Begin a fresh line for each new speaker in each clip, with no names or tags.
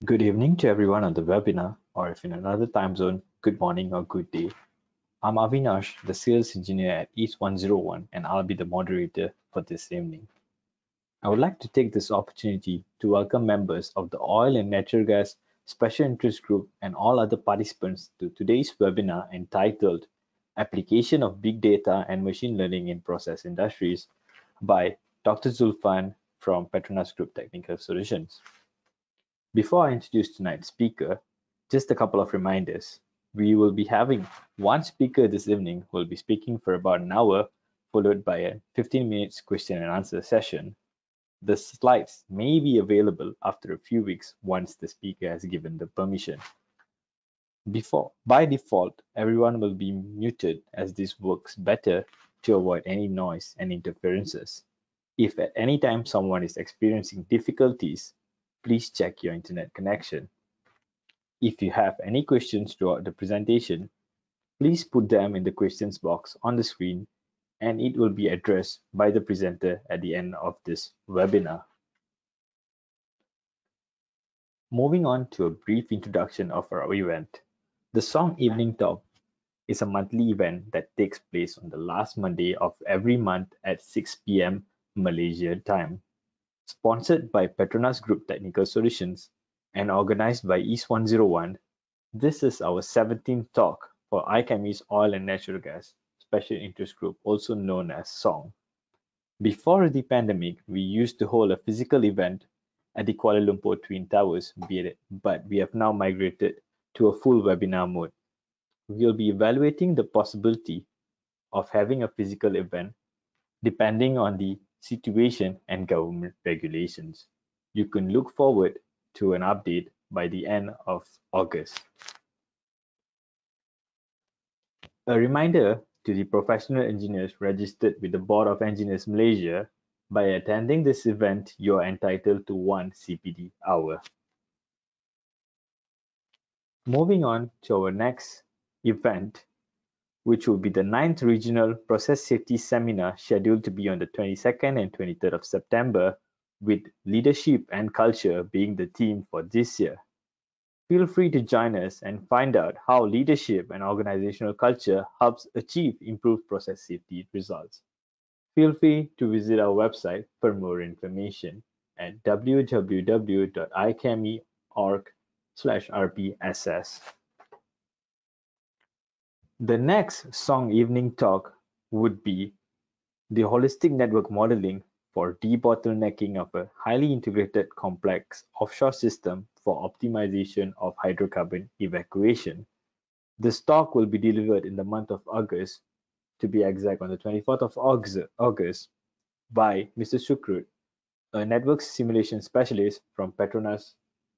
Good evening to everyone on the webinar, or if in another time zone, good morning or good day. I'm Avinash, the sales engineer at East 101, and I'll be the moderator for this evening. I would like to take this opportunity to welcome members of the Oil and Natural Gas Special Interest Group and all other participants to today's webinar entitled Application of Big Data and Machine Learning in Process Industries by Dr. Zulfan from Petronas Group Technical Solutions. Before I introduce tonight's speaker, just a couple of reminders. We will be having one speaker this evening who will be speaking for about an hour, followed by a 15 minutes question and answer session. The slides may be available after a few weeks once the speaker has given the permission. By default, everyone will be muted as this works better to avoid any noise and interferences. If at any time someone is experiencing difficulties, please check your internet connection. If you have any questions throughout the presentation, please put them in the questions box on the screen and it will be addressed by the presenter at the end of this webinar. Moving on to a brief introduction of our event. The Song Evening Talk is a monthly event that takes place on the last Monday of every month at 6 p.m. Malaysia time. Sponsored by Petronas Group Technical Solutions and organized by East 101, this is our 17th talk for IChemE's Oil and Natural Gas Special Interest Group, also known as SONG. Before the pandemic, we used to hold a physical event at the Kuala Lumpur Twin Towers, but we have now migrated to a full webinar mode. We will be evaluating the possibility of having a physical event depending on the situation and government regulations. You can look forward to an update by the end of August. A reminder to the professional engineers registered with the Board of Engineers Malaysia, by attending this event, you are entitled to 1 CPD hour. Moving on to our next event, which will be the 9th Regional Process Safety Seminar scheduled to be on the 22nd and 23rd of September, with leadership and culture being the theme for this year. Feel free to join us and find out how leadership and organizational culture helps achieve improved process safety results. Feel free to visit our website for more information at www.ichemE.org/rpss. The next Song Evening Talk would be the holistic network modeling for debottlenecking of a highly integrated complex offshore system for optimization of hydrocarbon evacuation. This talk will be delivered in the month of August, to be exact on the 24th of August, by Mr. Sukrut, a network simulation specialist from Petronas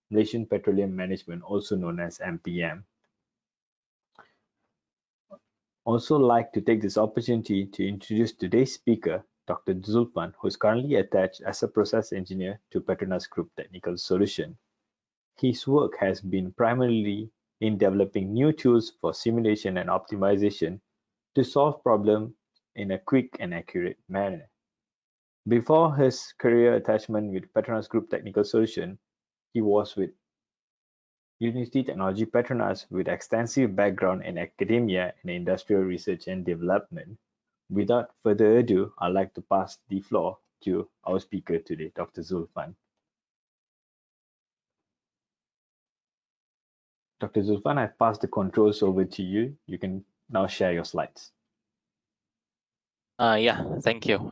Malaysian Petroleum Management, also known as MPM. Also like to take this opportunity to introduce today's speaker, Dr. Zulfan, who is currently attached as a process engineer to Petronas Group Technical Solution. His work has been primarily in developing new tools for simulation and optimization to solve problems in a quick and accurate manner. Before his career attachment with Petronas Group Technical Solution, he was with University Technology Petronas with extensive background in academia and industrial research and development. Without further ado, I'd like to pass the floor to our speaker today, Dr. Zulfan. Dr. Zulfan, I've passed the controls over to you. You can now share your slides.
Yeah, thank you.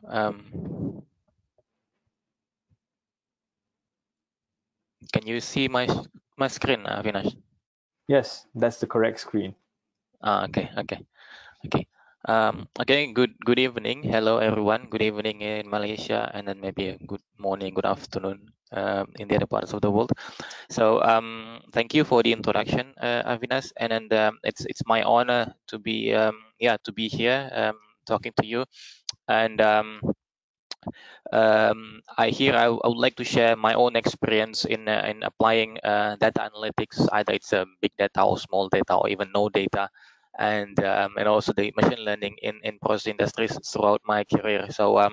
Can you see my screen, Avinash?
Yes, that's the correct screen.
Okay. Okay. Good evening. Hello, everyone. Good evening in Malaysia, and then maybe a good morning, good afternoon in the other parts of the world. So, thank you for the introduction, Avinash, and then it's my honor to be here talking to you, and I would like to share my own experience in applying data analytics, either it's big data or small data or even no data, and also the machine learning in process industries throughout my career. So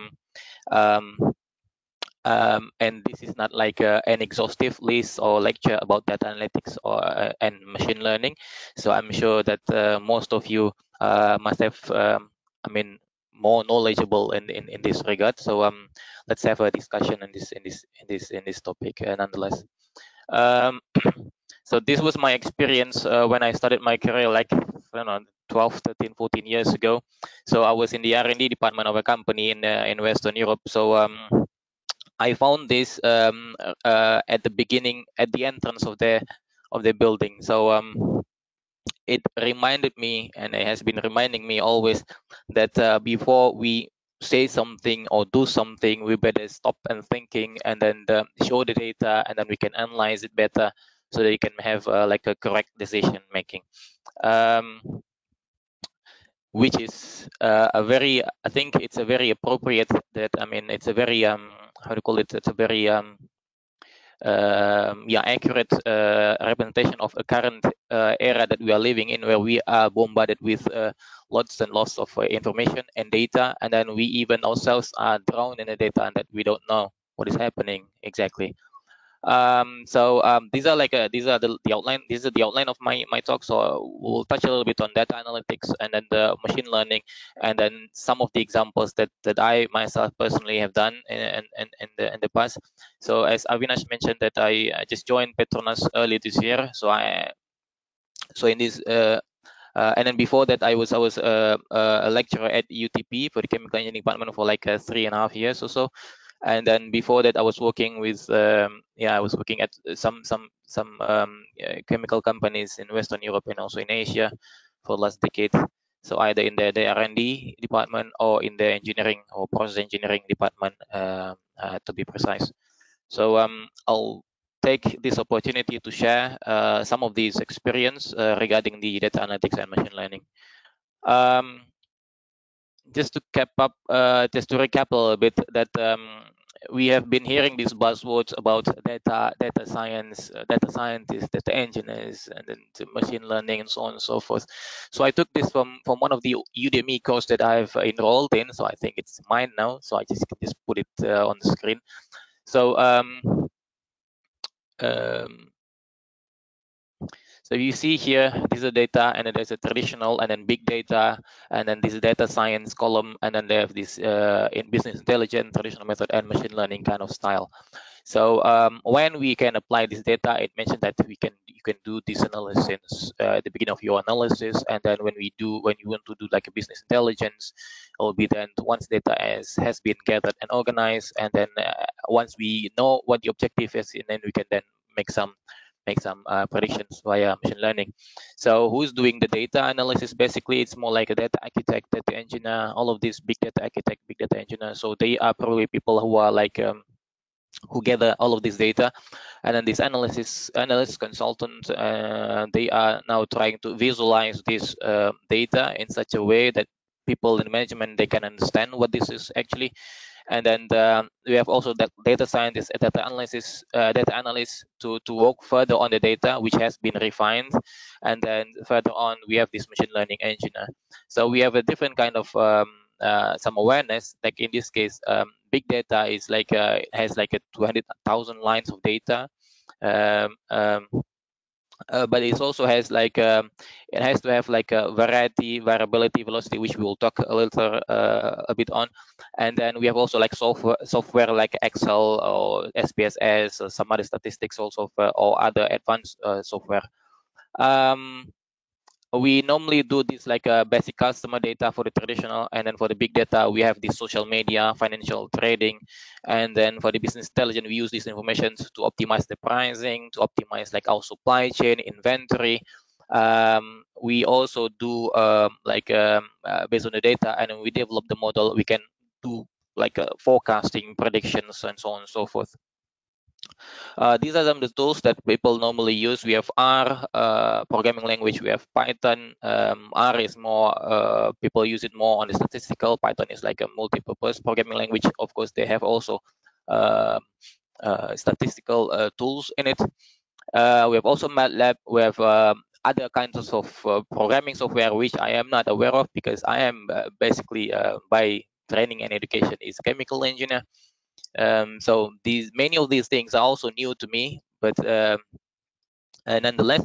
And this is not like an exhaustive list or lecture about data analytics or and machine learning. So I'm sure that most of you must have, I mean, more knowledgeable in this regard. So let's have a discussion in this topic, nonetheless. Um, so this was my experience when I started my career, like, I don't know, 12, 13, 14 years ago. So I was in the R&D department of a company in Western Europe. So I found this at the beginning, at the entrance of the building. So it reminded me, and it has been reminding me always, that before we say something or do something, we better stop and thinking, and then show the data, and then we can analyze it better, so that you can have like a correct decision making. Which is a very, I think it's a very appropriate that, I mean, it's a very how to call it, it's a very yeah, accurate representation of a current era that we are living in, where we are bombarded with lots and lots of information and data, and then we even ourselves are drowned in the data, and that we don't know what is happening exactly. These are like these are the outline. This is the outline of my talk. So we'll touch a little bit on data analytics and then the machine learning, and then some of the examples that I myself personally have done in the past. So as Avinash mentioned, that I just joined Petronas early this year. So in this and then before that, I was a lecturer at UTP for the chemical engineering department for like 3.5 years or so. And then before that, I was working with I was working at some chemical companies in Western Europe and also in Asia for the last decade. So either in the R&D department or in the engineering or process engineering department, to be precise. So I'll take this opportunity to share some of these experience regarding the data analytics and machine learning. Just to recap a little bit, that we have been hearing these buzzwords about data science, data scientists, data engineers, and then machine learning, and so on and so forth. So I took this from one of the Udemy course that I've enrolled in. So I think it's mine now. So I just put it on the screen. So so you see here, this is data, and then there's a traditional, and then big data, and then this data science column, and then they have this in business intelligence, traditional method, and machine learning kind of style. So when we can apply this data, it mentioned that you can do this analysis at the beginning of your analysis, and then when you want to do like a business intelligence, it will be then once data has been gathered and organized, and then once we know what the objective is, and then we can then make some predictions via machine learning. So who's doing the data analysis? Basically, it's more like a data architect, data engineer, all of these big data architect, big data engineer. So they are probably people who are like who gather all of this data, and then these analyst consultants, they are now trying to visualize this data in such a way that people in management, they can understand what this is actually. And then we have also that data scientists, data analysts to work further on the data which has been refined, and then further on we have this machine learning engineer. So we have a different kind of some awareness. Like in this case, big data is like has like a 200,000 lines of data. But it also has like it has to have like a variety, variability, velocity, which we will talk a little a bit on. And then we have also like software like Excel or SPSS or some other statistics also or other advanced software. We normally do this like a basic customer data for the traditional, and then for the big data we have the social media, financial trading, and then for the business intelligence we use these information to optimize the pricing, to optimize like our supply chain, inventory. We also do based on the data, and when we develop the model, we can do like forecasting, predictions, and so on and so forth. These are some of the tools that people normally use. We have R, programming language. We have Python. R is more, people use it more on the statistical. Python is like a multi-purpose programming language. Of course, they have also statistical tools in it. We have also MATLAB. We have other kinds of programming software, which I am not aware of because I am basically by training and education is chemical engineer. So many of these things are also new to me, but nonetheless.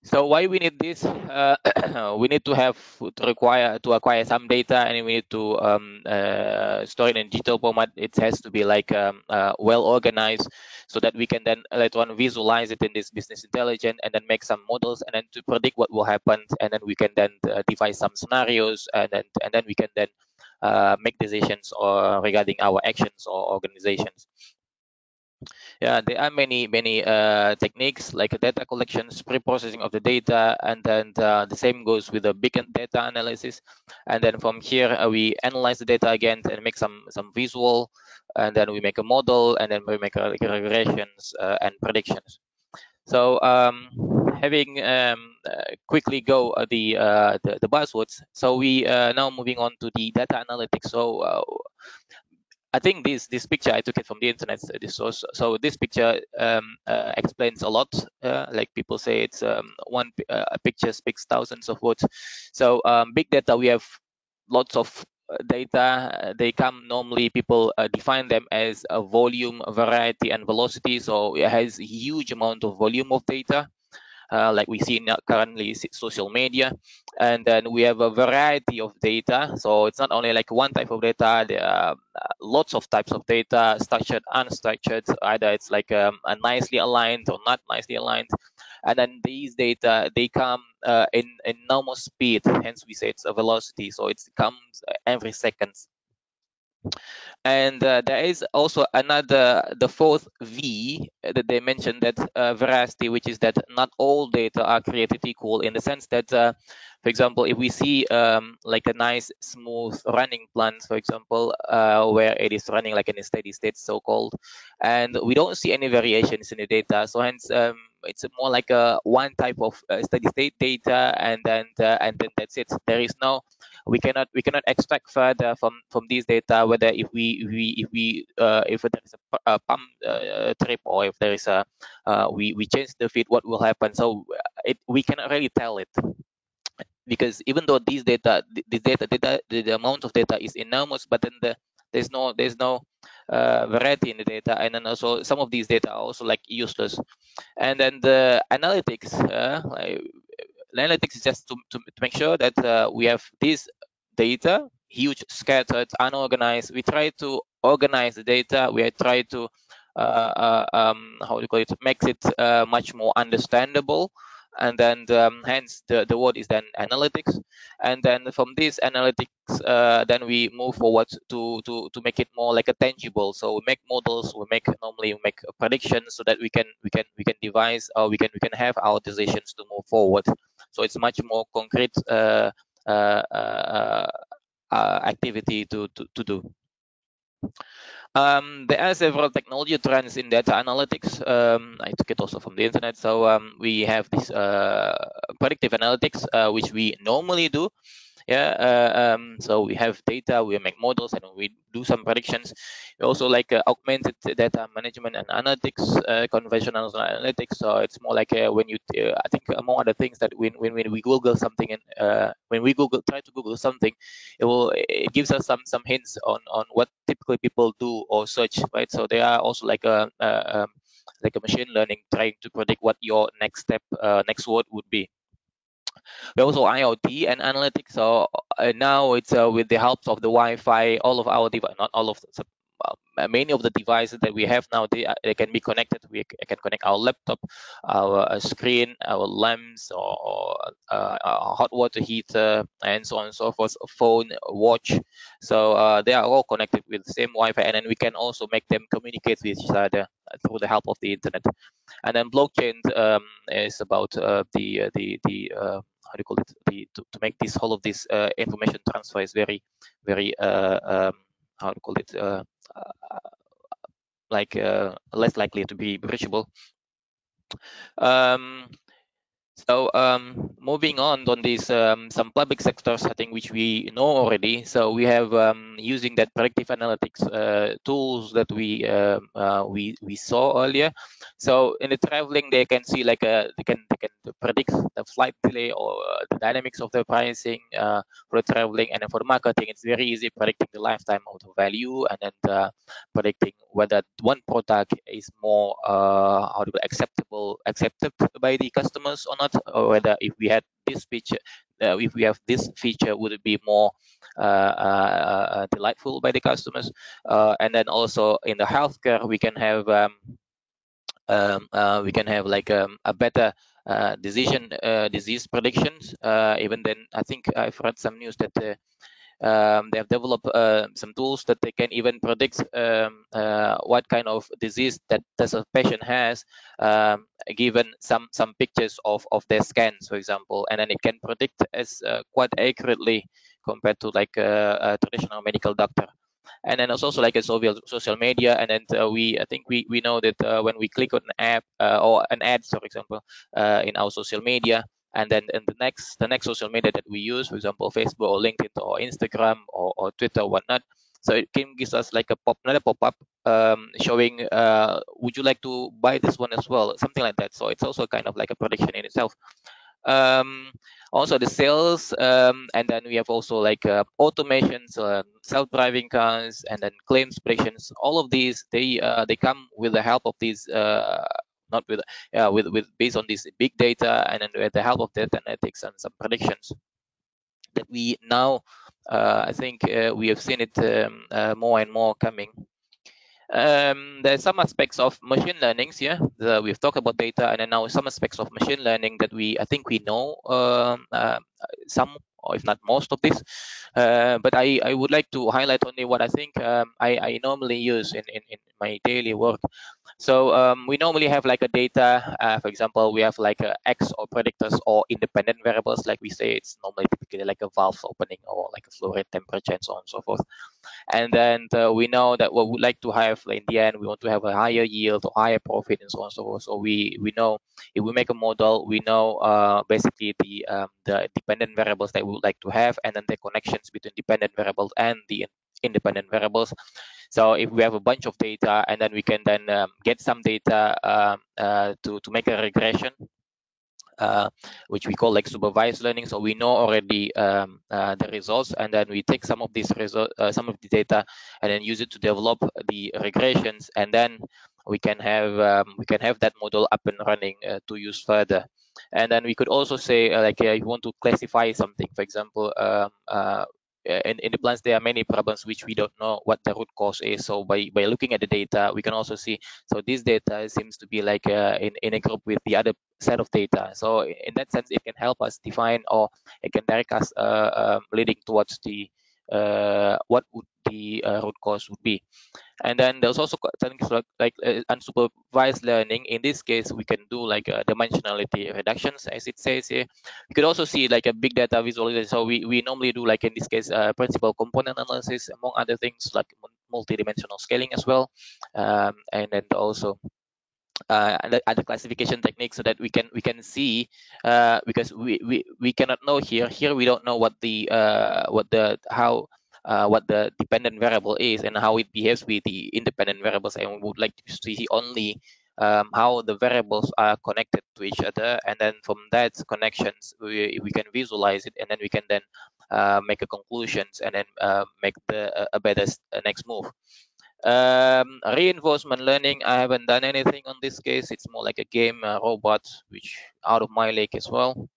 So why we need this? We need to acquire some data, and we need to store it in digital format. It has to be like well organized, so that we can then later on visualize it in this business intelligence, and then make some models, and then to predict what will happen, and then we can then devise some scenarios, and then we can then make decisions regarding our actions or organizations. Yeah, there are many techniques like data collections, pre-processing of the data, and then the same goes with the big data analysis. And then from here we analyze the data again and make some visual, and then we make a model, and then we make regressions and predictions. So having quickly go the buzzwords. So we now moving on to the data analytics. So I think this picture I took it from the internet. This source. So this picture explains a lot. Like people say, it's one picture speaks thousands of words. So big data, we have lots of data. They come normally. People define them as a volume, variety, and velocity. So it has a huge amount of volume of data. Like we see currently social media, and then we have a variety of data. So it's not only like one type of data. There are lots of types of data, structured, unstructured. Either it's like a nicely aligned or not nicely aligned. And then these data, they come in normal speed. Hence we say it's a velocity. So it comes every second. And there is also the fourth V that they mentioned, that veracity, which is that not all data are created equal, in the sense that, for example, if we see like a nice smooth running plant, for example, where it is running like in a steady state, so-called, and we don't see any variations in the data. So hence it's more like a one type of steady state data, and then that's it. There is no, we cannot extract further from these data, whether if there is a pump trip, or if there is a we change the feed, what will happen. So we cannot really tell it, because even though these data, the amount of data is enormous, but then there's no variety in the data, and then also some of these data are also like useless. And then the analytics, analytics is just to make sure that we have this data, huge, scattered, unorganized. We try to organize the data. We try to how do you call it, makes it much more understandable. And then hence the word is then analytics. And then from this analytics, then we move forward to make it more like a tangible. So we make models, normally we make predictions, so that we can devise, or we can have our decisions to move forward. So it's much more concrete activity to do. There are several technology trends in data analytics. I took it also from the internet. So we have this predictive analytics, which we normally do. Yeah, so we have data, we make models, and we do some predictions. We also like augmented data management and analytics, conventional analytics. So it's more like when you, I think among other things, that when we Google something, and when we try to Google something, it gives us some hints on what typically people do or search, right? So there are also like a machine learning, trying to predict what your next step, next word would be. We also IoT and analytics. So now it's with the help of the Wi-Fi, all of our devices, not all of them, many of the devices that we have now, they can be connected. We can connect our laptop, our screen, our lamps, or a hot water heater, and so on and so forth, a phone, a watch. So they are all connected with the same Wi-Fi, and then we can also make them communicate with each other through the help of the internet. And then blockchain is about the how do you call it, to make this whole of this information transfer is very how to call it, like less likely to be breachable. So moving on these some public sectors, I think, which we know already. So we have using that predictive analytics tools that we saw earlier. So in the traveling, they can see like they can predict the flight delay or the dynamics of the pricing for the traveling, and then for the marketing, it's very easy predicting the lifetime of the value, and then predicting whether one product is more accepted by the customers or not, or whether if we had this feature, if we have this feature, would it be more delightful by the customers. And then also in the healthcare, we can have like a better disease predictions. Even then, I think I've read some news that they have developed some tools that they can even predict what kind of disease that a patient has, given some pictures of their scans, for example, and then it can predict as quite accurately compared to like a traditional medical doctor. And then it's also like a social media, and then I think we know that when we click on an app or an ad, for example, in our social media, and then in the next social media that we use, for example, Facebook or LinkedIn or Instagram or Twitter or whatnot, so it can give us like another pop-up showing would you like to buy this one as well, something like that. So it's also kind of like a prediction in itself. um, Also the sales, and then we have also like automations, self-driving cars, and then claims predictions. All of these, they come with the help of these not with with based on this big data, and then with the help of data analytics and some predictions that we now I think we have seen it more and more coming. There's some aspects of machine learnings here. We've talked about data, and then now some aspects of machine learning that I think we know some, or if not most of this. But I would like to highlight only what I think I normally use in my daily work. So we normally have like a data, for example, we have like X or predictors or independent variables, like we say, it's normally typically like a valve opening or like a flow rate, temperature, and so on and so forth. And then we know that what we'd like to have in the end, we want to have a higher yield or higher profit, and so on and so forth. So we know if we make a model, we know basically the dependent variables that we would like to have, and then the connections between dependent variables and the independent variables. So if we have a bunch of data, and then we can then get some data to make a regression, which we call like supervised learning. So we know already the results, and then we take some of these results, some of the data, and then use it to develop the regressions, and then we can have that model up and running to use further. And then we could also say like if you want to classify something, for example, in the plants there are many problems which we don't know what the root cause is. So by looking at the data, we can also see, so this data seems to be like in a group with the other set of data. So in that sense, it can help us define, or it can direct us leading towards the what would the root cause would be. And then there's also things like unsupervised learning. In this case, we can do like dimensionality reductions, as it says here. You could also see like a big data visualization. So we normally do, like in this case, principal component analysis, among other things, like multidimensional scaling as well. And then also other classification techniques, so that we can see, because we cannot know here we don't know what the what the dependent variable is and how it behaves with the independent variables, and we would like to see only how the variables are connected to each other, and then from that connections we can visualize it, and then we can then make a conclusions, and then make a better next move. Reinforcement learning, I haven't done anything on this case. It's more like a game robot, which out of my league as well.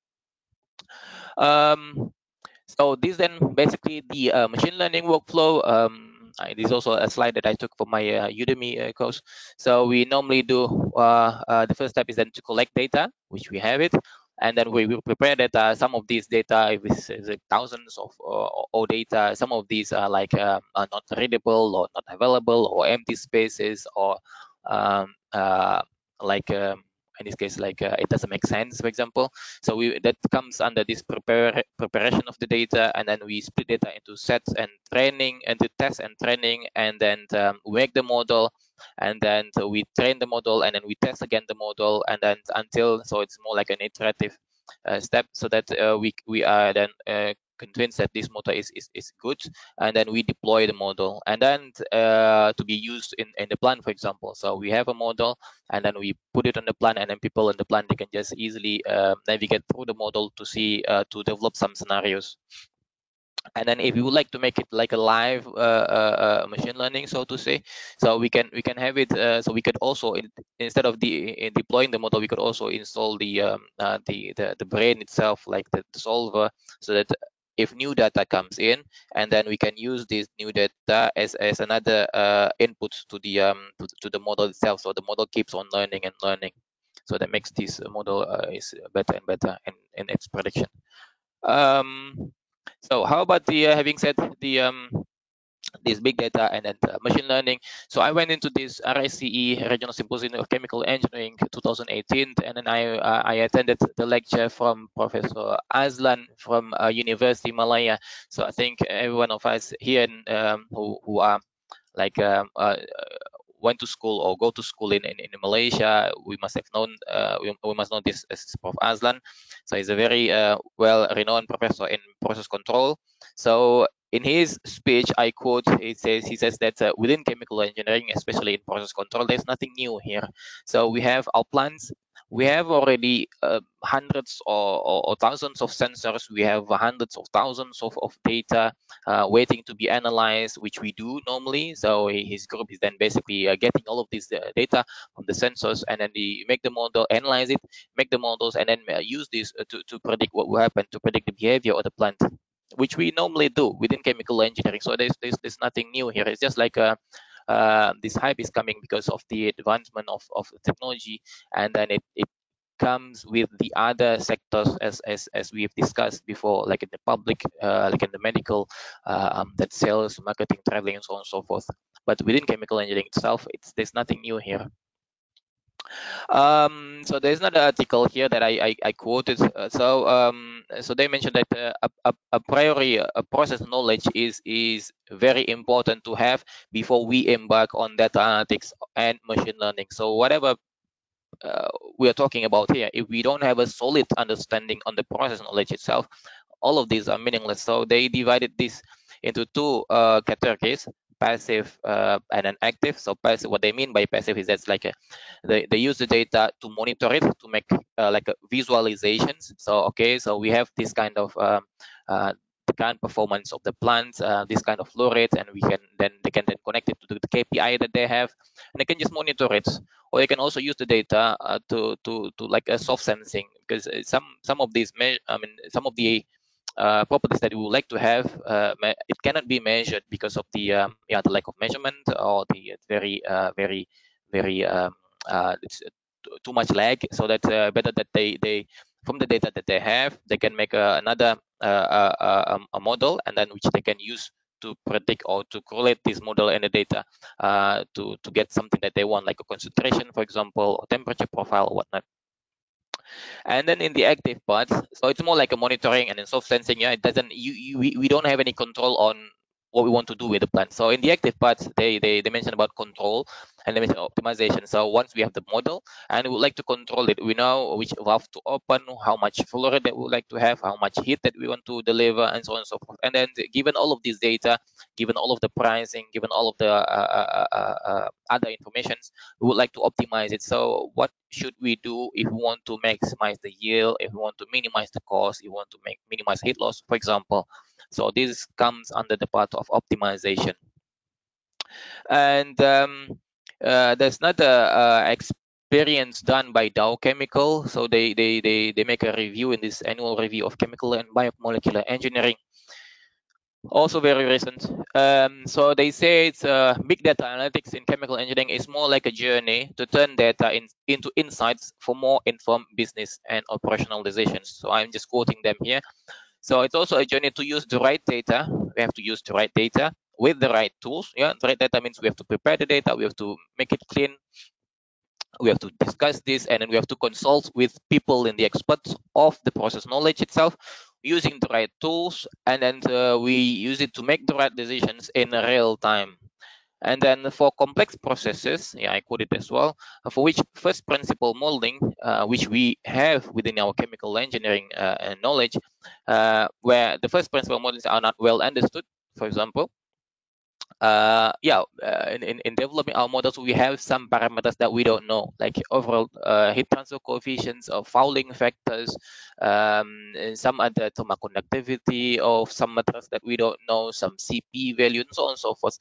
So this then basically the machine learning workflow. This is also a slide that I took from my Udemy course. So we normally do the first step is then to collect data, which we have it, and then we will prepare data. Some of these data, if it's like thousands of or data, some of these are like are not readable or not available, or empty spaces, or um, uh, like in this case, like it doesn't make sense, for example. So that comes under this preparation of the data, and then we split data into sets and training, and to test and training, and then we make the model, and then so we train the model, and then we test again the model, and then until, so it's more like an iterative step, so that we are then convinced that this model is good, and then we deploy the model, and then to be used in the plant, for example. So we have a model, and then we put it on the plant, and then people in the plant, they can just easily navigate through the model to see to develop some scenarios. And then if you would like to make it like a live machine learning, so to say, so we can have it, so we could also, instead of deploying the model, we could also install the brain itself, like the solver, so that if new data comes in, and then we can use this new data as another input to the model itself, so the model keeps on learning and learning. So that makes this model is better and better in its prediction. So how about the having said the this big data and then machine learning? So I went into this RICE Regional Symposium of Chemical Engineering 2018, and then I attended the lecture from Professor Azlan from University Malaya. So I think every one of us here who are like went to school or go to school in Malaysia, we must have known, we must know this as Prof. Azlan. So he's a very well-renowned professor in process control. So in his speech, I quote, he says that within chemical engineering, especially in process control, there's nothing new here. So we have our plants, we have already hundreds or thousands of sensors, we have hundreds of thousands of data waiting to be analyzed, which we do normally. So his group is then basically getting all of this data from the sensors, and then they make the model, analyze it, make the models, and then use this to predict what will happen, to predict the behavior of the plant, which we normally do within chemical engineering. So there's nothing new here. It's just like this hype is coming because of the advancement of technology, and then it comes with the other sectors as we've discussed before, like in the public, like in the medical, that sales, marketing, traveling, and so on and so forth. But within chemical engineering itself, there's nothing new here. So there's another article here that I quoted. So they mentioned that a priori process knowledge is very important to have before we embark on data analytics and machine learning. So whatever we are talking about here, if we don't have a solid understanding on the process knowledge itself, all of these are meaningless. So they divided this into two categories: passive and an active. So passive, what they mean by passive is that's like they use the data to monitor it, to make like visualizations. So okay, so we have this kind of the current performance of the plants, this kind of flow rate, and they can then connect it to the KPI that they have, and they can just monitor it. Or they can also use the data to like a soft sensing, because some of these some of the properties that we would like to have, it cannot be measured because of the the lack of measurement, or the very it's too much lag. So that's better that they from the data that they have, they can make another a model, and then which they can use to predict or to correlate this model and the data to get something that they want, like a concentration, for example, or temperature profile or whatnot. And then in the active part, so it's more like a monitoring and in soft sensing. Yeah, it doesn't, we don't have any control on what we want to do with the plant. So in the active parts, they mention about control, and they mention optimization. So once we have the model and we would like to control it, we know which valve to open, how much flow rate that we would like to have, how much heat that we want to deliver, and so on and so forth. And then given all of this data, given all of the pricing, given all of the other informations, we would like to optimize it. So what should we do if we want to maximize the yield, if we want to minimize the cost, if we want to minimize heat loss, for example? So this comes under the part of optimization. And there's not a experience done by Dow Chemical. So they make a review in this annual review of chemical and biomolecular engineering, also very recent. So they say it's big data analytics in chemical engineering is more like a journey to turn data into insights for more informed business and operational decisions. So I'm just quoting them here. So it's also a journey to use the right data. We have to use the right data with the right tools. Yeah, the right data means we have to prepare the data, we have to make it clean, we have to discuss this, and then we have to consult with people in the experts of the process knowledge itself, using the right tools, and then we use it to make the right decisions in real time. And then for complex processes, yeah, I quote it as well, for which first principle modeling, which we have within our chemical engineering knowledge, where the first principle models are not well understood, for example, in developing our models, we have some parameters that we don't know, like overall heat transfer coefficients or fouling factors, and some other thermal conductivity of some metals that we don't know, some CP value, and so on and so forth.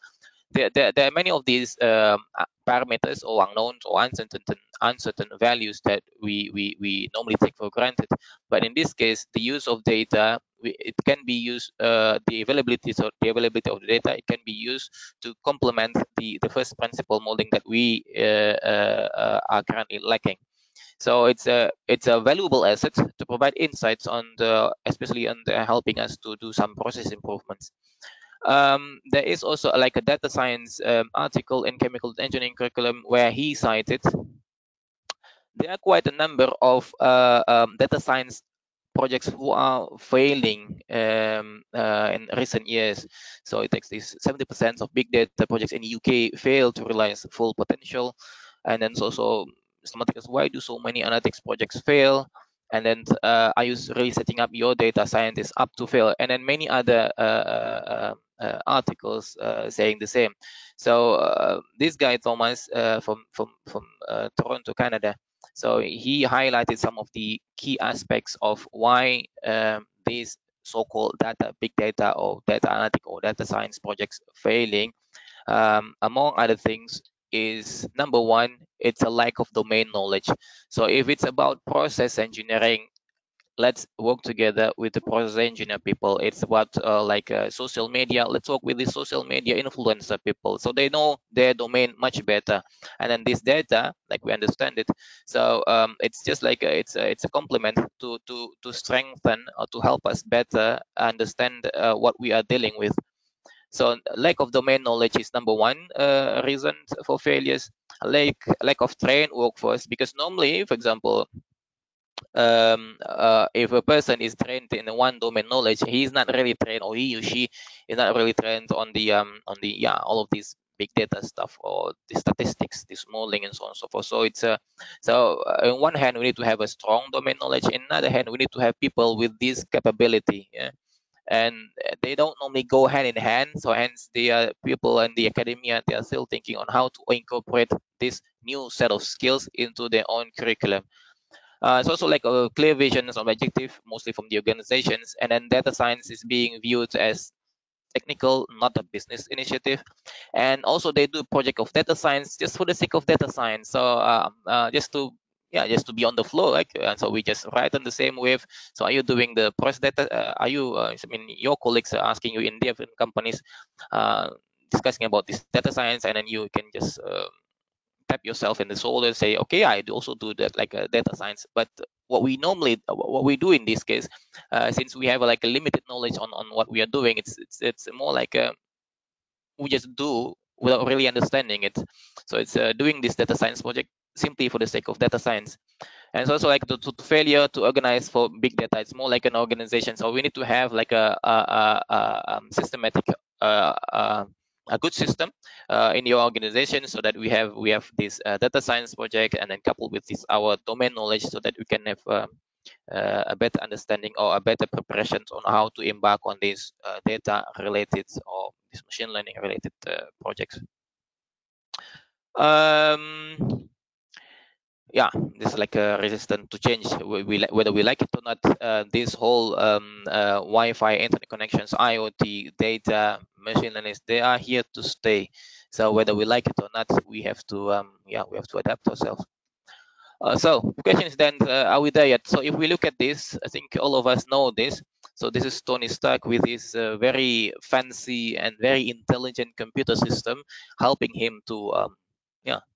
There are many of these parameters or unknowns or uncertain values that we normally take for granted. But in this case, the use of data, it can be used, the availability of the data, it can be used to complement the first principle modeling that we are currently lacking. So it's a valuable asset to provide insights on especially on helping us to do some process improvements. There is also like a data science article in chemical engineering curriculum where he cited there are quite a number of data science projects who are failing in recent years. So it takes this 70% of big data projects in the UK fail to realize full potential. And then also somebody asks, why do so many analytics projects fail? And then are you really setting up your data scientists up to fail? And then many other articles saying the same. So this guy Thomas from Toronto, Canada, so he highlighted some of the key aspects of why these so-called big data or data analytic or data science projects failing. Among other things is number one, it's a lack of domain knowledge. So if it's about process engineering, let's work together with the process engineer people. It's about social media. Let's work with the social media influencer people, so they know their domain much better. And then this data, like we understand it, so it's just like it's a complement to strengthen or to help us better understand what we are dealing with. So lack of domain knowledge is number one reason for failures. Lack of trained workforce, because normally, for example, if a person is trained in one domain knowledge, he is not really trained, or he or she is not really trained on the all of these big data stuff or the statistics, this modeling, and so on and so forth. So it's on one hand we need to have a strong domain knowledge. In another hand, we need to have people with this capability. Yeah. And they don't normally go hand in hand. So hence the people in the academia, they are still thinking on how to incorporate this new set of skills into their own curriculum. It's also like a clear vision of objective, mostly from the organizations, and then data science is being viewed as technical, not a business initiative. And also they do project of data science just for the sake of data science. So just to be on the flow, like, and so we just write on the same wave. So are you doing the process data? Are you? I mean, your colleagues are asking you in different companies, discussing about this data science, and then you can just tap yourself in the shoulder and say, okay, I also do that, like data science. But what we do in this case, since we have like a limited knowledge on what we are doing, it's more like we just do without really understanding it. So it's doing this data science project simply for the sake of data science. And it's also like to failure to organize for big data. It's more like an organization. So we need to have like a systematic, a good system in your organization, so that we have this data science project, and then coupled with this our domain knowledge, so that we can have a better understanding or a better preparation on how to embark on these data related or these machine learning related projects. Yeah, this is like a resistant to change. Whether we like it or not, this whole Wi-Fi, internet connections, IoT, data, machine learning, they are here to stay. So whether we like it or not, we have to we have to adapt ourselves. So the question is then, are we there yet? So if we look at this, I think all of us know this. So this is Tony Stark with his very fancy and very intelligent computer system, helping him to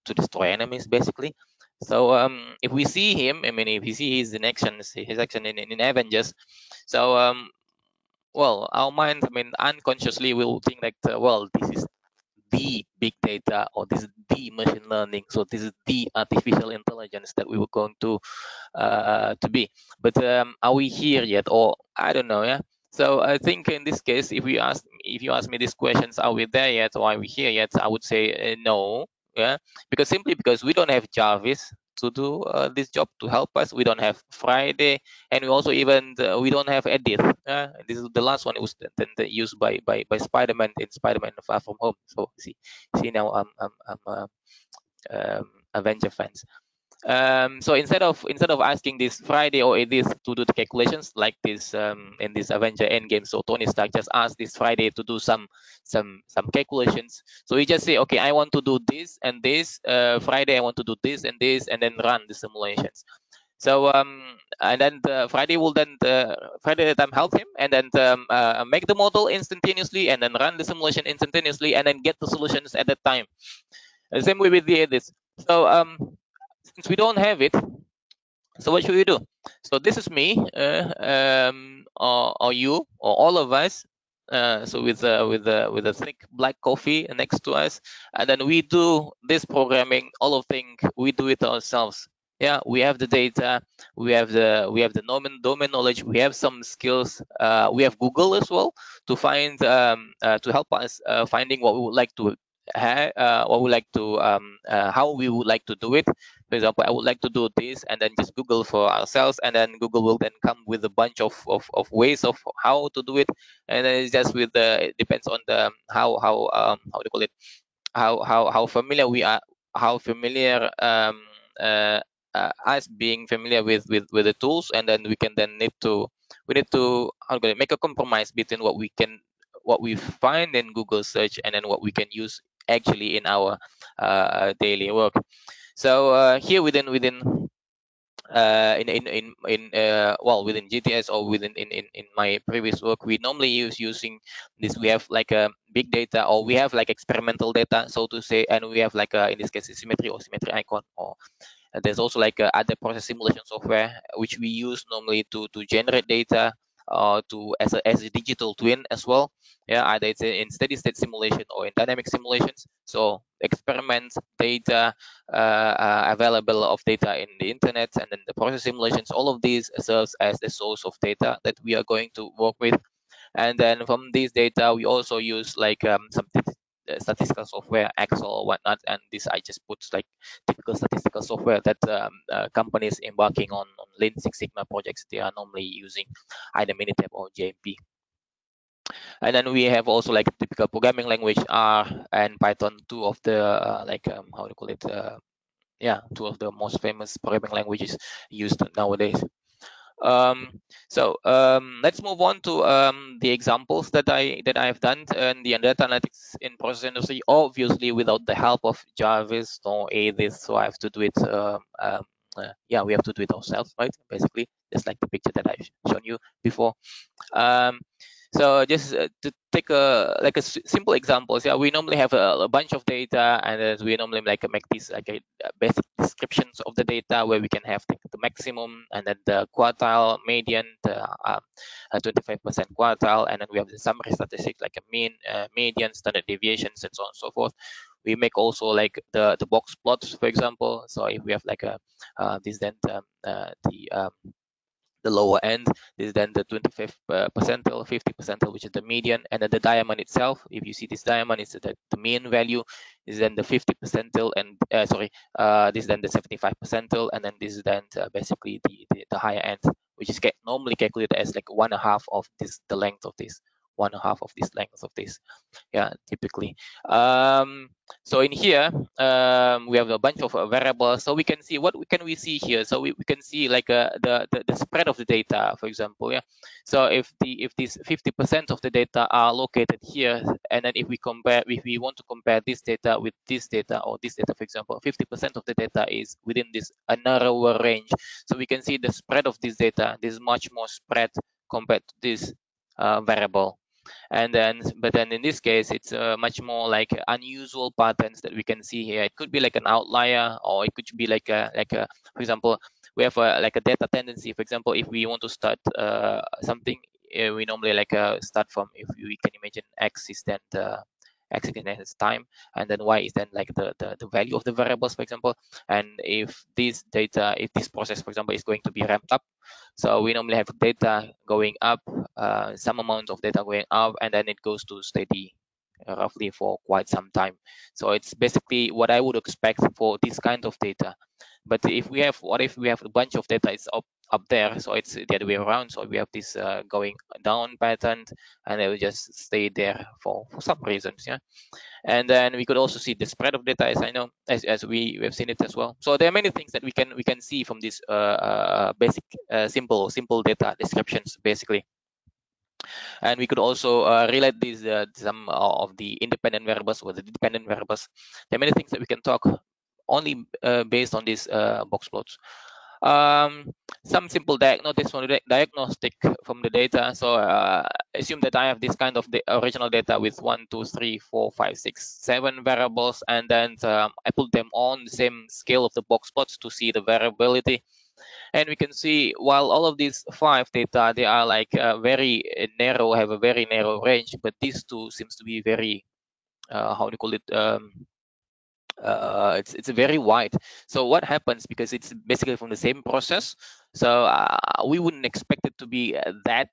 to destroy enemies, basically. So if we see him, I mean, if we see his action in Avengers, so well, our minds, I mean, unconsciously will think like, well, this is the big data, or this is the machine learning, so this is the artificial intelligence that we were going to be. But are we here yet? Or I don't know. Yeah. So I think in this case, if you ask me these questions, are we there yet or are we here yet? I would say no. Yeah, because we don't have Jarvis to do this job to help us. We don't have Friday, and we also we don't have Edith. This is the last one. It was then used by Spider-Man in Spider-Man Far From Home. So see now I'm Avenger fans. So instead of asking this Friday or Edith to do the calculations like this in this Avenger Endgame, so Tony Stark just asked this Friday to do some calculations. So he just say, okay, I want to do this and this. Friday I want to do this and this, and then run the simulations. So and then Friday will then Friday at the time help him and then make the model instantaneously and then run the simulation instantaneously and then get the solutions at that time. The same way with the edits. So since we don't have it, so what should we do? So this is me, or you, or all of us. So with a thick black coffee next to us, and then we do this programming. All of things we do it ourselves. Yeah, we have the data, we have the domain knowledge, we have some skills. We have Google as well to find to help us finding what we would like to what we like to how we would like to do it. For example, I would like to do this, and then just Google for ourselves, and then Google will then come with a bunch of ways of how to do it, and then it's just with the it depends on the how do you call it, how familiar we are, how familiar us being familiar with the tools, and then we can then need to how do you call it, make a compromise between what we find in Google search and then what we can use actually in our daily work. So here within well, within GTS or in my previous work, we normally using this. We have like a big data, or we have like experimental data, so to say, and we have like in this case a symmetry or symmetry icon, or there's also like other process simulation software which we use normally to generate data to as a digital twin as well. Yeah, either it's in steady state simulation or in dynamic simulations. So experiments, data, available of data in the internet, and then the process simulations, all of these serves as the source of data that we are going to work with. And then from these data, we also use like some statistical software, Excel or whatnot. And this I just put like typical statistical software that companies embarking on Lean Six Sigma projects, they are normally using either Minitab or JMP. And then we have also like typical programming language R and Python, two of the how do you call it? Yeah, two of the most famous programming languages used nowadays. Let's move on to the examples that I've done in the data analytics in process industry. Obviously, without the help of Jarvis or Edith, so I have to do it. Yeah, we have to do it ourselves, right? Basically, just like the picture that I've shown you before. Um, so just to take simple examples, yeah, we normally have a bunch of data, and then we normally like make these like basic descriptions of the data where we can have the maximum, and then the quartile, median, the 25% quartile, and then we have the summary statistics like a mean, median, standard deviations, and so on and so forth. We make also like the box plots, for example. So if we have like a this then the lower end, this is then the 25th percentile, 50 percentile, which is the median, and then the diamond itself, if you see this diamond, is the mean value, is then the 50 percentile, and this is then the 75 percentile, and then this is then basically the higher end, which is normally calculated as like 1/2 of this, the length of this, 1/2 of this length of this. Yeah, typically. So in here we have a bunch of variables, so we can see what can we see here. So we can see like the spread of the data, for example. Yeah, so if these 50% of the data are located here, and then if we want to compare this data with this data, or this data, for example, 50% of the data is within this narrower range, so we can see the spread of this data. This is much more spread compared to this variable. And then but then in this case, it's much more like unusual patterns that we can see here. It could be like an outlier, or it could be like a for example, we have like a data tendency. For example, if we want to start something, we normally like start from, if we can imagine x is then x is time, and then y is then like the value of the variables, for example. And if this data, if this process, for example, is going to be ramped up, so we normally have data going up, some amount of data going up, and then it goes to steady roughly for quite some time. So it's basically what I would expect for this kind of data. But if we have, what if we have a bunch of data is up there, so it's the other way around, so we have this going down pattern, and it will just stay there for some reasons, yeah. And then we could also see the spread of data, as I know, as we have seen it as well. So there are many things that we can see from this basic simple data descriptions, basically. And we could also relate these some of the independent variables with the dependent variables. There are many things that we can talk only based on these box plots. Some simple diagnostic from the data. So assume that I have this kind of the original data with 1, 2, 3, 4, 5, 6, 7 variables, and then I put them on the same scale of the box plots to see the variability. And we can see, while all of these 5 data, they are like very narrow, have a very narrow range, but these two seems to be very how do you call it, it's very wide. So what happens, because it's basically from the same process, so we wouldn't expect it to be that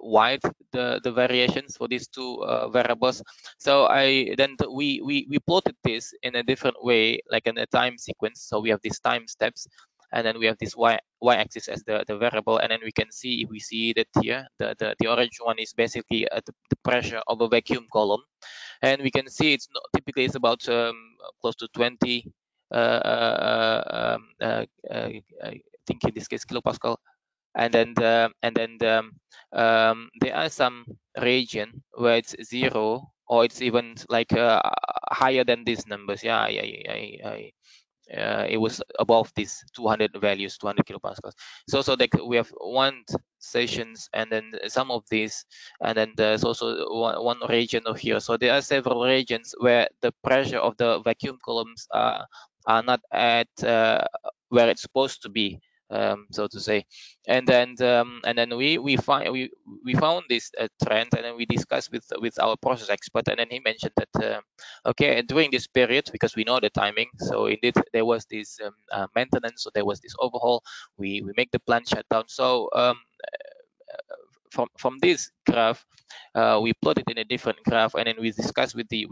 wide, the variations for these two variables. So we plotted this in a different way, like in a time sequence. So we have these time steps, and then we have this y-axis as the variable, and then we can see, if we see that here, the orange one is basically the pressure of a vacuum column. And we can see it's not, typically it's about close to 20 I think in this case kilopascal. And then there are some region where it's 0, or it's even like higher than these numbers. Yeah, it was above these 200 values, 200 kilopascals. So like we have one sessions, and then some of these, and then there's also one region of here. So there are several regions where the pressure of the vacuum columns are not at where it's supposed to be, so to say. And then we found this trend, and then we discussed with our process expert, and then he mentioned that okay, during this period, because we know the timing, so indeed there was this maintenance, so there was this overhaul. We make the plant shut down. So from this graph, we plot it in a different graph, and then we discuss with the